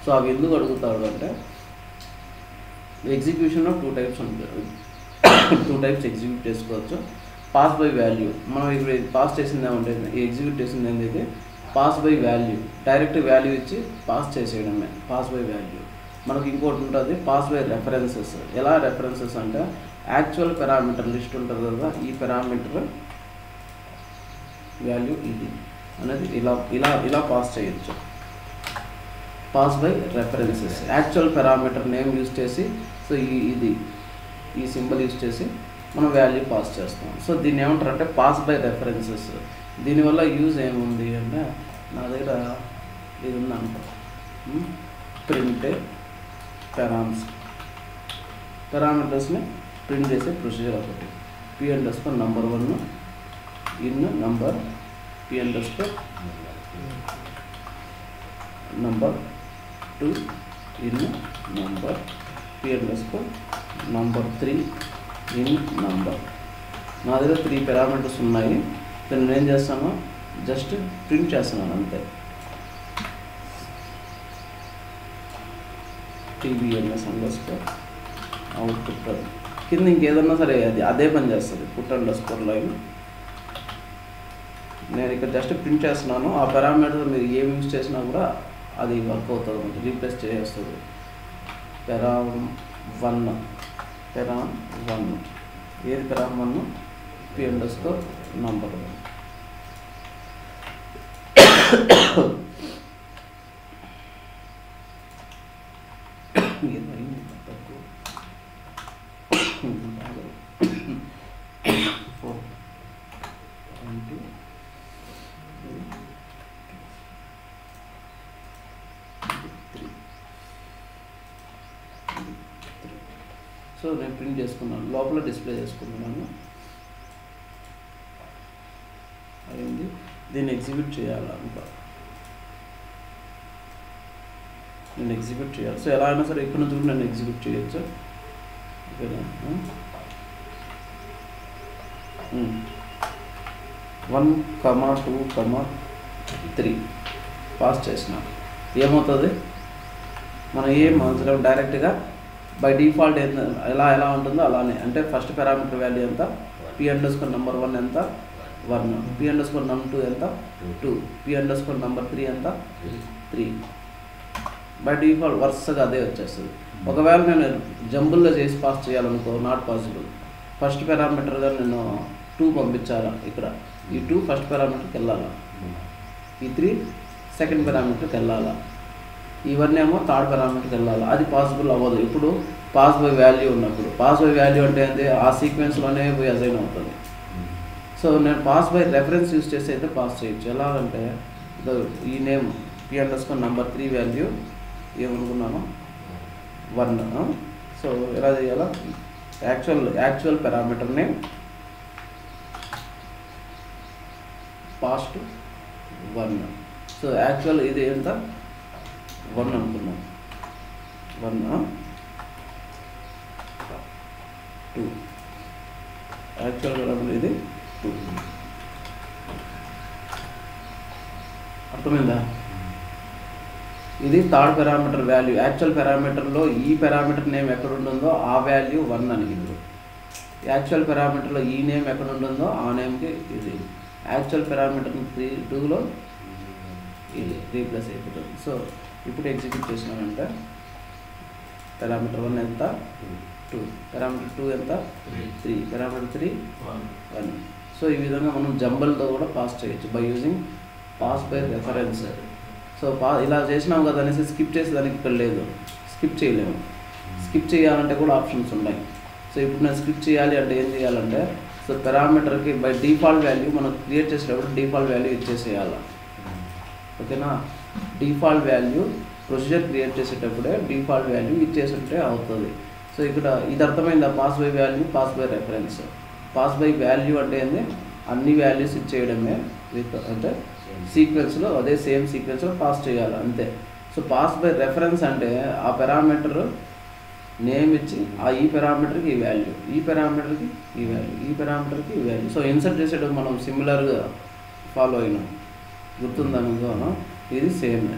సో అవి ఎందుకు అడుగుతాడు అంటే, ఎగ్జిక్యూషన్లో 2 టైప్స్ ఉంటాయి. 2 టైప్స్ ఎగ్జిక్యూట్ చేసుకోవచ్చు. పాస్ బై వాల్యూ, మనం ఇప్పుడు పాస్ చేసింది ఏమంటే, ఎగ్జిక్యూట్ చేసింది ఏంటంటే pass by value, direct value ఇచ్చి పాస్ చేసేయడమే పాస్ బై వాల్యూ. మనకి ఇంకోటి ఉంటుంది పాస్ బై రెఫరెన్సెస్. ఎలా రెఫరెన్సెస్ అంటే, యాక్చువల్ పారామీటర్ లిస్ట్ ఉంటుంది కదా, ఈ పారామీటర్ వాల్యూ ఇది అనేది ఇలా ఇలా ఇలా పాస్ చేయొచ్చు. Pass by references, actual parameter name use చేసి, సో ఈ సింబల్ యూజ్ చేసి మనం వాల్యూ పాస్ చేస్తాం. సో దీన్ని ఏమంటారంటే పాస్ బై రెఫరెన్సెస్. దీనివల్ల యూజ్ ఏముంది అంటే, నా దగ్గర ఇది ఉందనుకో, ప్రింట్ పారామీటర్స్ని ప్రింట్ చేసే ప్రొసీజర్ ఒకటి. p_number1 in number, p_number2 in number, p_number3 in number. నా దగ్గర 3 పారామీటర్స్ ఉన్నాయి. దాన్ని నేను ఏం చేస్తాను, జస్ట్ ప్రింట్ చేస్తున్నాను అంతే. tbns_output కింద ఇంకేదన్నా సరే అది అదే పని చేస్తుంది, put_line. నేను ఇక్కడ జస్ట్ ప్రింట్ చేస్తున్నాను. ఆ పారామీటర్ మీరు ఏమి యూజ్ చేసినా కూడా అది వర్క్ అవుతుంది, రీప్లేస్ చేస్తుంది. param1 ఏది param1, p_number1. సో నేను ప్రింట్ చేసుకున్నాను, లోపల డిస్ప్లే చేసుకున్నాను. అయింది. దీన్ని ఎగ్జిక్యూట్ చేయాలనుకో, నేను ఎగ్జిక్యూట్ చేయాలి. సో ఎలా అయినా సరే ఇక్కడ నుంచి కూడా నేను ఎగ్జిక్యూట్ చేయొచ్చు. ఓకేనా, 1, 2, 3 పాస్ చేసిన ఏమవుతుంది, మనం ఏం అవసరం, డైరెక్ట్గా బై డిఫాల్ట్ ఎలా ఉంటుందో అలానే. అంటే ఫస్ట్ పారామీటర్ వాల్యూ ఎంత, p_number1 ఎంత, 1, p_number2 ఎంత, 2, p_number3 ఎంత, 3. బై డిఫాల్ట్ వరుసగా అదే వచ్చేస్తుంది. ఒకవేళ నేను జంబుల్లో చేసి పాస్ చేయాలనుకో, నాట్ పాసిబుల్. ఫస్ట్ పారామీటర్గా నేను 2 పంపించాలా, ఇక్కడ ఈ 2 ఫస్ట్ పారామీటర్కి వెళ్ళాలా, ఈ 3 సెకండ్ పారామీటర్కి వెళ్ళాలా, ఇవన్నీ ఏమో థర్డ్ పారామీటర్కి వెళ్ళాలి. అది పాసిబుల్ అవ్వదు ఇప్పుడు పాస్ బై వాల్యూ ఉన్నప్పుడు. పాస్ బై వాల్యూ అంటే ఏంటి, ఆ సీక్వెన్స్లోనే పోయి అసైన్ అవుతుంది. సో నేను పాస్ బై రెఫరెన్స్ యూజ్ చేసి అయితే పాస్ చేయొచ్చు. ఎలాగంటే ఈ నేమ్ p_number3 వాల్యూ ఏమనుకున్నాను 1. సో ఎలా చేయాలా, actual parameter name past 1. So actual ఇది ఎంత 1 అనుకున్నాం, 1 2 యాక్చువల్ పారామీటర్ ఇది 2. అర్థమైందా? ఇది థర్డ్ పారామీటర్ వాల్యూ. యాక్చువల్ పారామీటర్లో ఈ పారామీటర్ నేమ్ ఎక్కడ ఉంటుందో ఆ వాల్యూ 1 అని ఇప్పుడు. యాక్చువల్ పారామీటర్లో ఈ నేమ్ ఎక్కడ ఉంటుందో ఆ నేమ్కి ఇది. యాక్చువల్ పారామీటర్ 2లో ఇది రీప్లేస్ అయిపోతుంది. సో ఇప్పుడు ఎగ్జిక్యూట్ చేసినామంటే పారామీటర్ 1 ఎంత 2, పారామీటర్ 2 ఎంత 3, పారామీటర్ 3 1. సో ఈ విధంగా మనం జంబల్తో కూడా పాస్ చేయొచ్చు by using pass by reference. So ఇలా చేసినాం కదా అనేసి స్కిప్ చేసేదానికి ఇక్కడ లేదు, స్కిప్ చేయలేము. స్కిప్ చేయాలంటే కూడా ఆప్షన్స్ ఉన్నాయి. సో ఇప్పుడు నేను స్కిప్ చేయాలి అంటే ఏం చేయాలంటే, సో పారామీటర్కి బై డిఫాల్ట్ వాల్యూ మనం క్రియేట్ చేసేటప్పుడు డిఫాల్ట్ వాల్యూ ఇచ్చేసేయాలి. ఓకేనా? డిఫాల్ట్ వాల్యూ ప్రొసీజర్ క్రియేట్ చేసేటప్పుడే డిఫాల్ట్ వాల్యూ ఇచ్చేస్తుంటే అవుతుంది. సో ఇక్కడ ఇది అర్థమైందా? Pass by value, pass by reference. Pass by value అంటే ఏంది, అన్ని వాల్యూస్ ఇచ్చేయడమే విత్ అంటే సీక్వెన్స్లో అదే సేమ్ సీక్వెన్స్లో పాస్ చేయాలి అంతే. సో పాస్ బై రెఫరెన్స్ అంటే ఆ పారామీటర్ నేమ్ ఇచ్చి ఈ పారామీటర్కి ఈ వాల్యూ, ఈ పారామీటర్కి ఈ వాల్యూ, ఈ పారామీటర్కి ఈ వాల్యూ. సో ఇన్సర్ట్ చేసేటప్పుడు మనం సిమిలర్గా ఫాలో అయినాం, గుర్తుందా మీకు? ఇది సేమ్.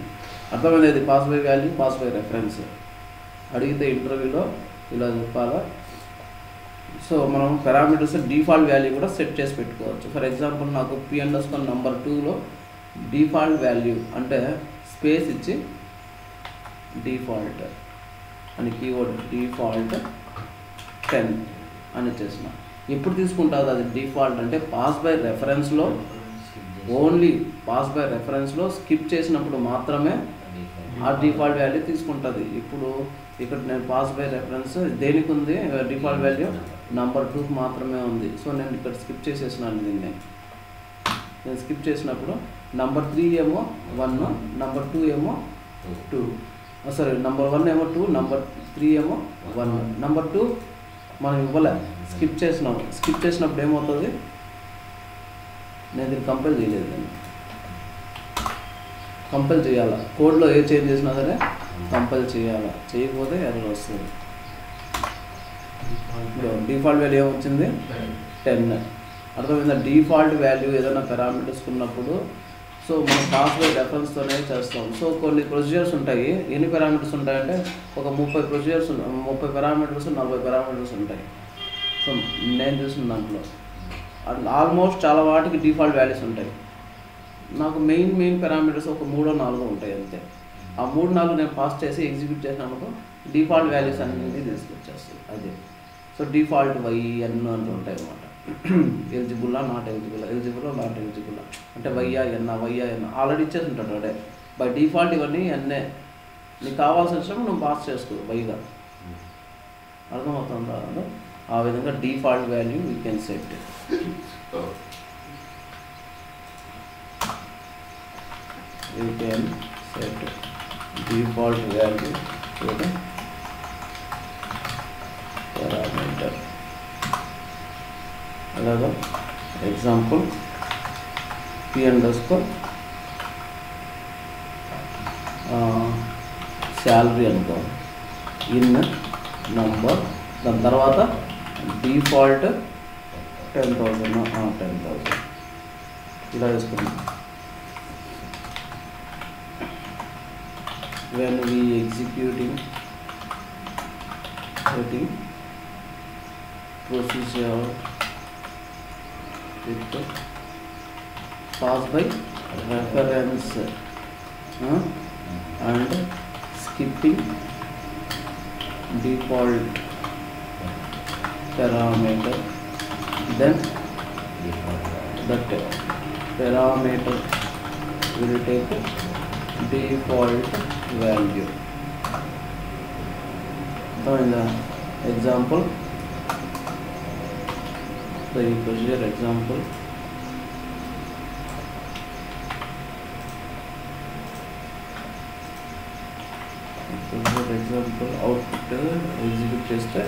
అర్థమైంది? ఇది pass by value, pass by reference. అడిగితే ఇంటర్వ్యూలో ఇలా చెప్పాలా. సో మనం పారామీటర్స్ డిఫాల్ట్ వాల్యూ కూడా సెట్ చేసి పెట్టుకోవచ్చు. ఫర్ ఎగ్జాంపుల్ నాకు p_number2లో డిఫాల్ట్ వాల్యూ అంటే స్పేస్ ఇచ్చి డిఫాల్ట్ అని కీవర్డ్ డిఫాల్ట్ 10 అని ఇచ్చేసిన. ఎప్పుడు తీసుకుంటుంది అది డిఫాల్ట్ అంటే పాస్ బై రెఫరెన్స్లో, ఓన్లీ పాస్ బై రెఫరెన్స్లో స్కిప్ చేసినప్పుడు మాత్రమే ఆ డిఫాల్ట్ వాల్యూ తీసుకుంటుంది. ఇప్పుడు ఇక్కడ నేను పాస్ బై రెఫరెన్స్ దేనికి ఉంది డిఫాల్ట్ వాల్యూ నంబర్ 2కి మాత్రమే ఉంది. సో నేను ఇక్కడ స్కిప్ చేసేసినాను దీన్ని. నేను స్కిప్ చేసినప్పుడు నంబర్ 3 ఏమో 1, నంబర్ 2 ఏమో 2, సారీ నంబర్ 1 ఏమో 2, నంబర్ 3 ఏమో 1. నంబర్ 2 మనం ఇవ్వలే, స్కిప్ చేసినాం. స్కిప్ చేసినప్పుడు ఏమవుతుంది, నేను దీన్ని కంపైల్ చేయలేదు, నేను కంపైల్ చేయాలా. కోడ్లో ఏ చేంజ్ చేసినా సరే కంపైల్ చేయాలా, చేయకపోతే ఎర్రర్ వస్తుంది. డిఫాల్ట్ వాల్యూ ఏమొచ్చింది 10. అర్థమైందా? డిఫాల్ట్ వాల్యూ ఏదైనా పారామీటర్స్ ఉన్నప్పుడు సో మనం పాస్ బై రెఫరెన్స్తోనే చేస్తాం. సో కొన్ని ప్రొసీజర్స్ ఉంటాయి. ఎన్ని పారామీటర్స్ ఉంటాయంటే ఒక 30 ప్రొసీజర్స్, 30 పారామీటర్స్, 40 పారామీటర్స్ ఉంటాయి. సో నేను చూసిన దాంట్లో ఆల్మోస్ట్ చాలా వాటికి డిఫాల్ట్ వాల్యూస్ ఉంటాయి. నాకు మెయిన్ పారామీటర్స్ ఒక 3-4 ఉంటాయి అంతే. ఆ 3-4 నేను పాస్ చేసి ఎగ్జిక్యూట్ చేసినామనుకో డిఫాల్ట్ వాల్యూస్ అన్నీ తీసుకొచ్చేస్తాయి అదే. సో డిఫాల్ట్ అన్నీ అంటూ ఉంటాయి అన్నమాట. ఎలిజిబుల్లా, not eligible, eligible, not eligible అంటే వైయా ఎన్న ఆల్రెడీ ఇచ్చేసి ఉంటాడు అడే. బై డిఫాల్ట్ ఇవన్నీ అన్నే నీకు కావాల్సిన వచ్చినప్పుడు నువ్వు పాస్ చేసుకో వైగా. అర్థమవుతుందా? ఆ విధంగా default value you can set. You can set default value to the parameter. అలాగా ఎగ్జాంపుల్ p__ శాలరీ అనుకో, ఇన్ నంబర్, దాని తర్వాత డిఫాల్ట్ 10,000 ఇలా వేసుకున్నాం. When we executing procedure with pass by reference and skipping default parameter, then that parameter will take default value. So in the example, the procedure example, output execute చేస్తే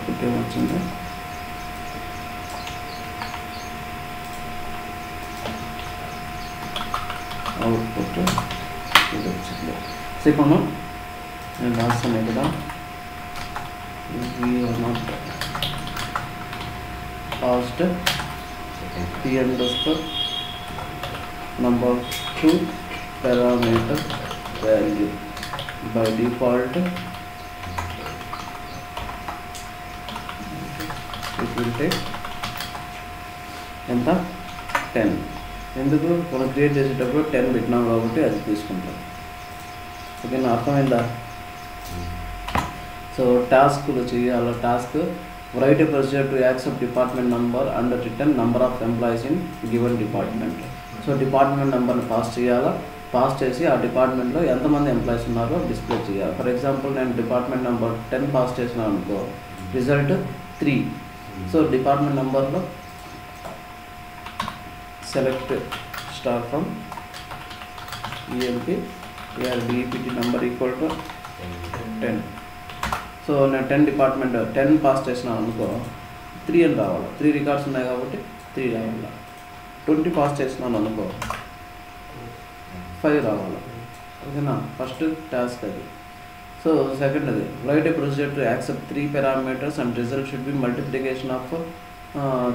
output ఏమొచ్చింది, output ఇది వచ్చింది. So ఇప్పుడు నేను రాస్తాను ఇక్కడ not cost p underscore number 2 parameter value by default it will take ఎంత 10. ఎందుకు మనం క్రియేట్ చేసేటప్పుడు 10 పెట్టినాం కాబట్టి అది తీసుకుంటాం. ఓకేనా, అర్థమైందా? సో టాస్క్లు చేయాలి. Task write a procedure to accept department number and return number of employees in given department. So department నెంబర్ని పాస్ చేయాలా, పాస్ చేసి ఆ డిపార్ట్మెంట్లో ఎంతమంది ఎంప్లాయీస్ ఉన్నారో డిస్ప్లే చేయాలి. ఫర్ ఎగ్జాంపుల్ నేను డిపార్ట్మెంట్ నెంబర్ 10 పాస్ చేసినాను అనుకో, రిజల్ట్ 3. సో డిపార్ట్మెంట్ నెంబర్లో select star from ELP DEPT number equal to 10. So నేను 10 డిపార్ట్మెంట్ 10 పాస్ చేసినాను అనుకో 3 అని రావాలి. 3 రికార్డ్స్ ఉన్నాయి కాబట్టి 3 రావాలి. 20 పాస్ చేసినాను అనుకో 5 రావాలి. ఓకేనా, ఫస్ట్ టాస్క్ అది. సో సెకండ్ అది right A procedure to accept 3 parameters and result should be multiplication of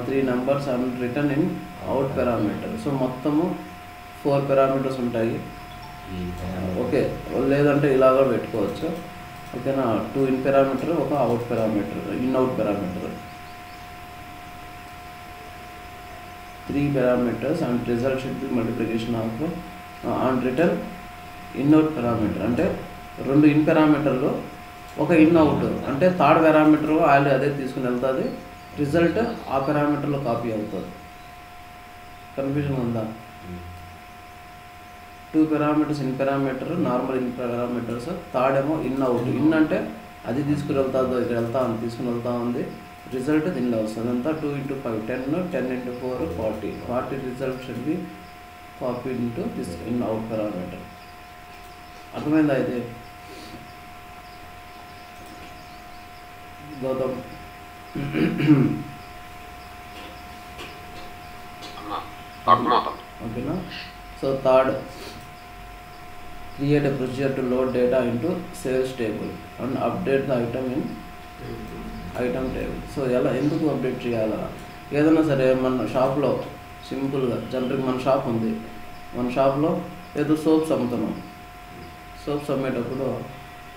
3 numbers and return in out parameter. So మొత్తము 4 పారామీటర్స్ ఉంటాయి. ఓకే, లేదంటే ఇలాగా పెట్టుకోవచ్చు. ఓకేనా, 2 ఇన్ పారామీటర్, ఒక out parameter, in out parameter. 3 parameters and result should be multiplication of and return in out parameter. అంటే 2 in పారామీటర్లు, ఒక in out. అంటే థర్డ్ పారామీటర్ ఆల్రెడీ అదే తీసుకుని వెళ్తుంది, రిజల్ట్ ఆ పారామీటర్లో కాపీ అవుతుంది. కన్ఫ్యూజన్ ఉందా? 2 parameters in parameter, normal in parameters, third ఏమో ఇన్ అవుట్. ఇన్ అంటే అది తీసుకుని వెళ్తుందో ఇక్కడ వెళ్తా ఉంది, తీసుకుని వెళ్తా ఉంది, రిజల్ట్ దీనిలో వస్తుంది. అంతా 2 into 5 10, 10 into 4 40. 40 result should be copied into this in out parameter. అర్థమైందా ఇది గౌతమ్? ఓకేనా. So third, create a procedure to load data into sales table and update the item in item table. So ఎలా, ఎందుకు update చేయాలా? ఏదైనా సరే మన షాప్లో సింపుల్గా జనరల్గా మన షాప్ ఉంది, మన షాప్లో ఏదో సోప్స్ అమ్ముతున్నాం. సోప్స్ అమ్మేటప్పుడు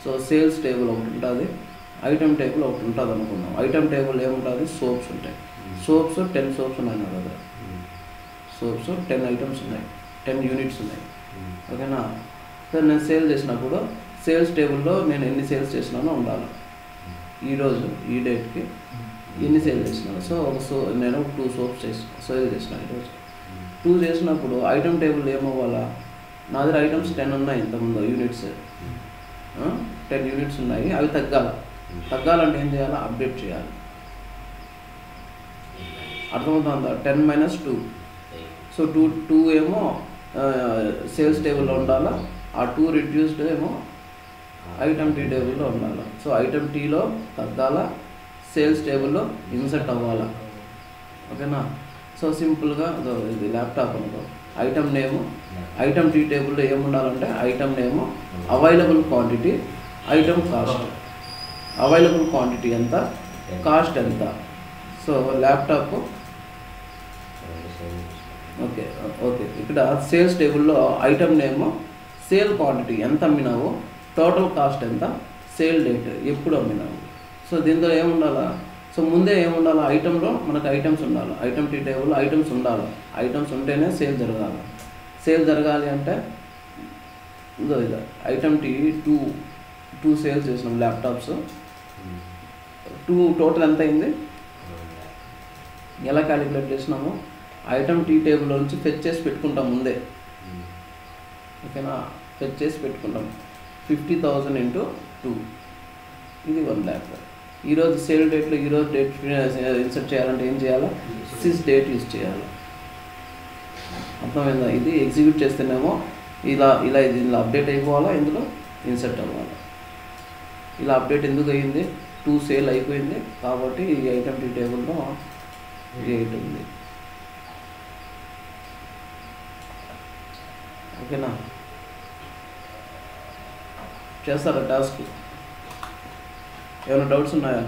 సో సేల్స్ టేబుల్ ఒకటి ఉంటుంది, ఐటమ్ టేబుల్ ఒకటి ఉంటుంది అనుకుందాం. ఐటమ్ టేబుల్ ఏముంటుంది? సోప్స్ ఉంటాయి. సోప్స్ 10 సోప్స్ ఉన్నాయి నా దగ్గర. సోప్స్ 10 ఐటమ్స్ ఉన్నాయి, 10 యూనిట్స్ ఉన్నాయి. ఓకేనా. సో నేను సేల్ చేసినప్పుడు సేల్స్ టేబుల్లో నేను ఎన్ని సేల్స్ చేసినానో ఉండాలి. ఈరోజు ఈ డేట్కి ఎన్ని సేల్ చేసినాను. సో నేను 2 సోప్స్ సేల్ చేసినాను ఈరోజు. 2 చేసినప్పుడు ఐటమ్ టేబుల్ ఏమవ్వాలా? నా దగ్గర ఐటమ్స్ 10 ఉన్నాయి, ఇంతకుముందు యూనిట్స్ 10 యూనిట్స్ ఉన్నాయి, అవి తగ్గాలంటే ఏం చేయాలా? అప్డేట్ చేయాలి. అర్థమవుతుందా? 10 - 2. సో 2 ఏమో సేల్స్ టేబుల్లో ఉండాలా, ఆ 2 రిడ్యూస్డ్ ఏమో ఐటమ్ టీ టేబుల్లో ఉండాలి. సో ఐటమ్ టీలో తగ్గాల, సేల్స్ టేబుల్లో ఇన్సర్ట్ అవ్వాలా. ఓకేనా. సో సింపుల్గా ఇది ల్యాప్టాప్ అనుకో, ఐటమ్ నేము, ఐటమ్ టీ టేబుల్లో ఏముండాలంటే item name, available quantity, item cost. Available quantity ఎంత, కాస్ట్ ఎంత. So laptop okay. ఇక్కడ సేల్స్ టేబుల్లో ఐటమ్ నేము, సేల్ క్వాంటిటీ ఎంత అమ్మినావు, టోటల్ కాస్ట్ ఎంత, సేల్ డేట్ ఎప్పుడు అమ్మినావు. సో దీంతో ఏముండాలా? సో ముందే ఏముండాలి? ఐటెంలో మనకు ఐటమ్స్ ఉండాలి. ఐటమ్ టీ టేబుల్ ఐటమ్స్ ఉండాలి. ఐటమ్స్ ఉంటేనే సేల్ జరగాలి. సేల్ జరగాలి అంటే ఇదో ఇది ఐటమ్ టీ 2 సేల్స్ చేసినాం ల్యాప్టాప్స్. 2 టోటల్ ఎంత అయింది? ఎలా క్యాలిక్యులేట్ చేసినాము? ఐటమ్ టీ టేబుల్ నుంచి ఫెచ్ చేసి పెట్టుకుంటాం ముందే. ఓకేనా, ఫెచ్ చేసి పెట్టుకుంటాం. 50,000 into 2 ఇది 1 lakh. ఈరోజు సేల్ డేట్లో ఈరోజు డేట్ ఇన్సర్ట్ చేయాలంటే ఏం చేయాలా? సిస్ డేట్ యూజ్ చేయాలి. అర్థమైందా? ఇది ఎగ్జిక్యూట్ చేస్తేనేమో ఇలా ఇది ఇలా అప్డేట్ అయిపోవాలా, ఇందులో ఇన్సర్ట్ అవ్వాలి. ఇలా అప్డేట్ ఎందుకు అయ్యింది? 2 సేల్ అయిపోయింది కాబట్టి ఈ ఐటమ్ టీ టేబుల్లో 8 ఉంది. ఓకేనా? చేస్తారా టాస్క్? ఏమైనా డౌట్స్ ఉన్నాయా?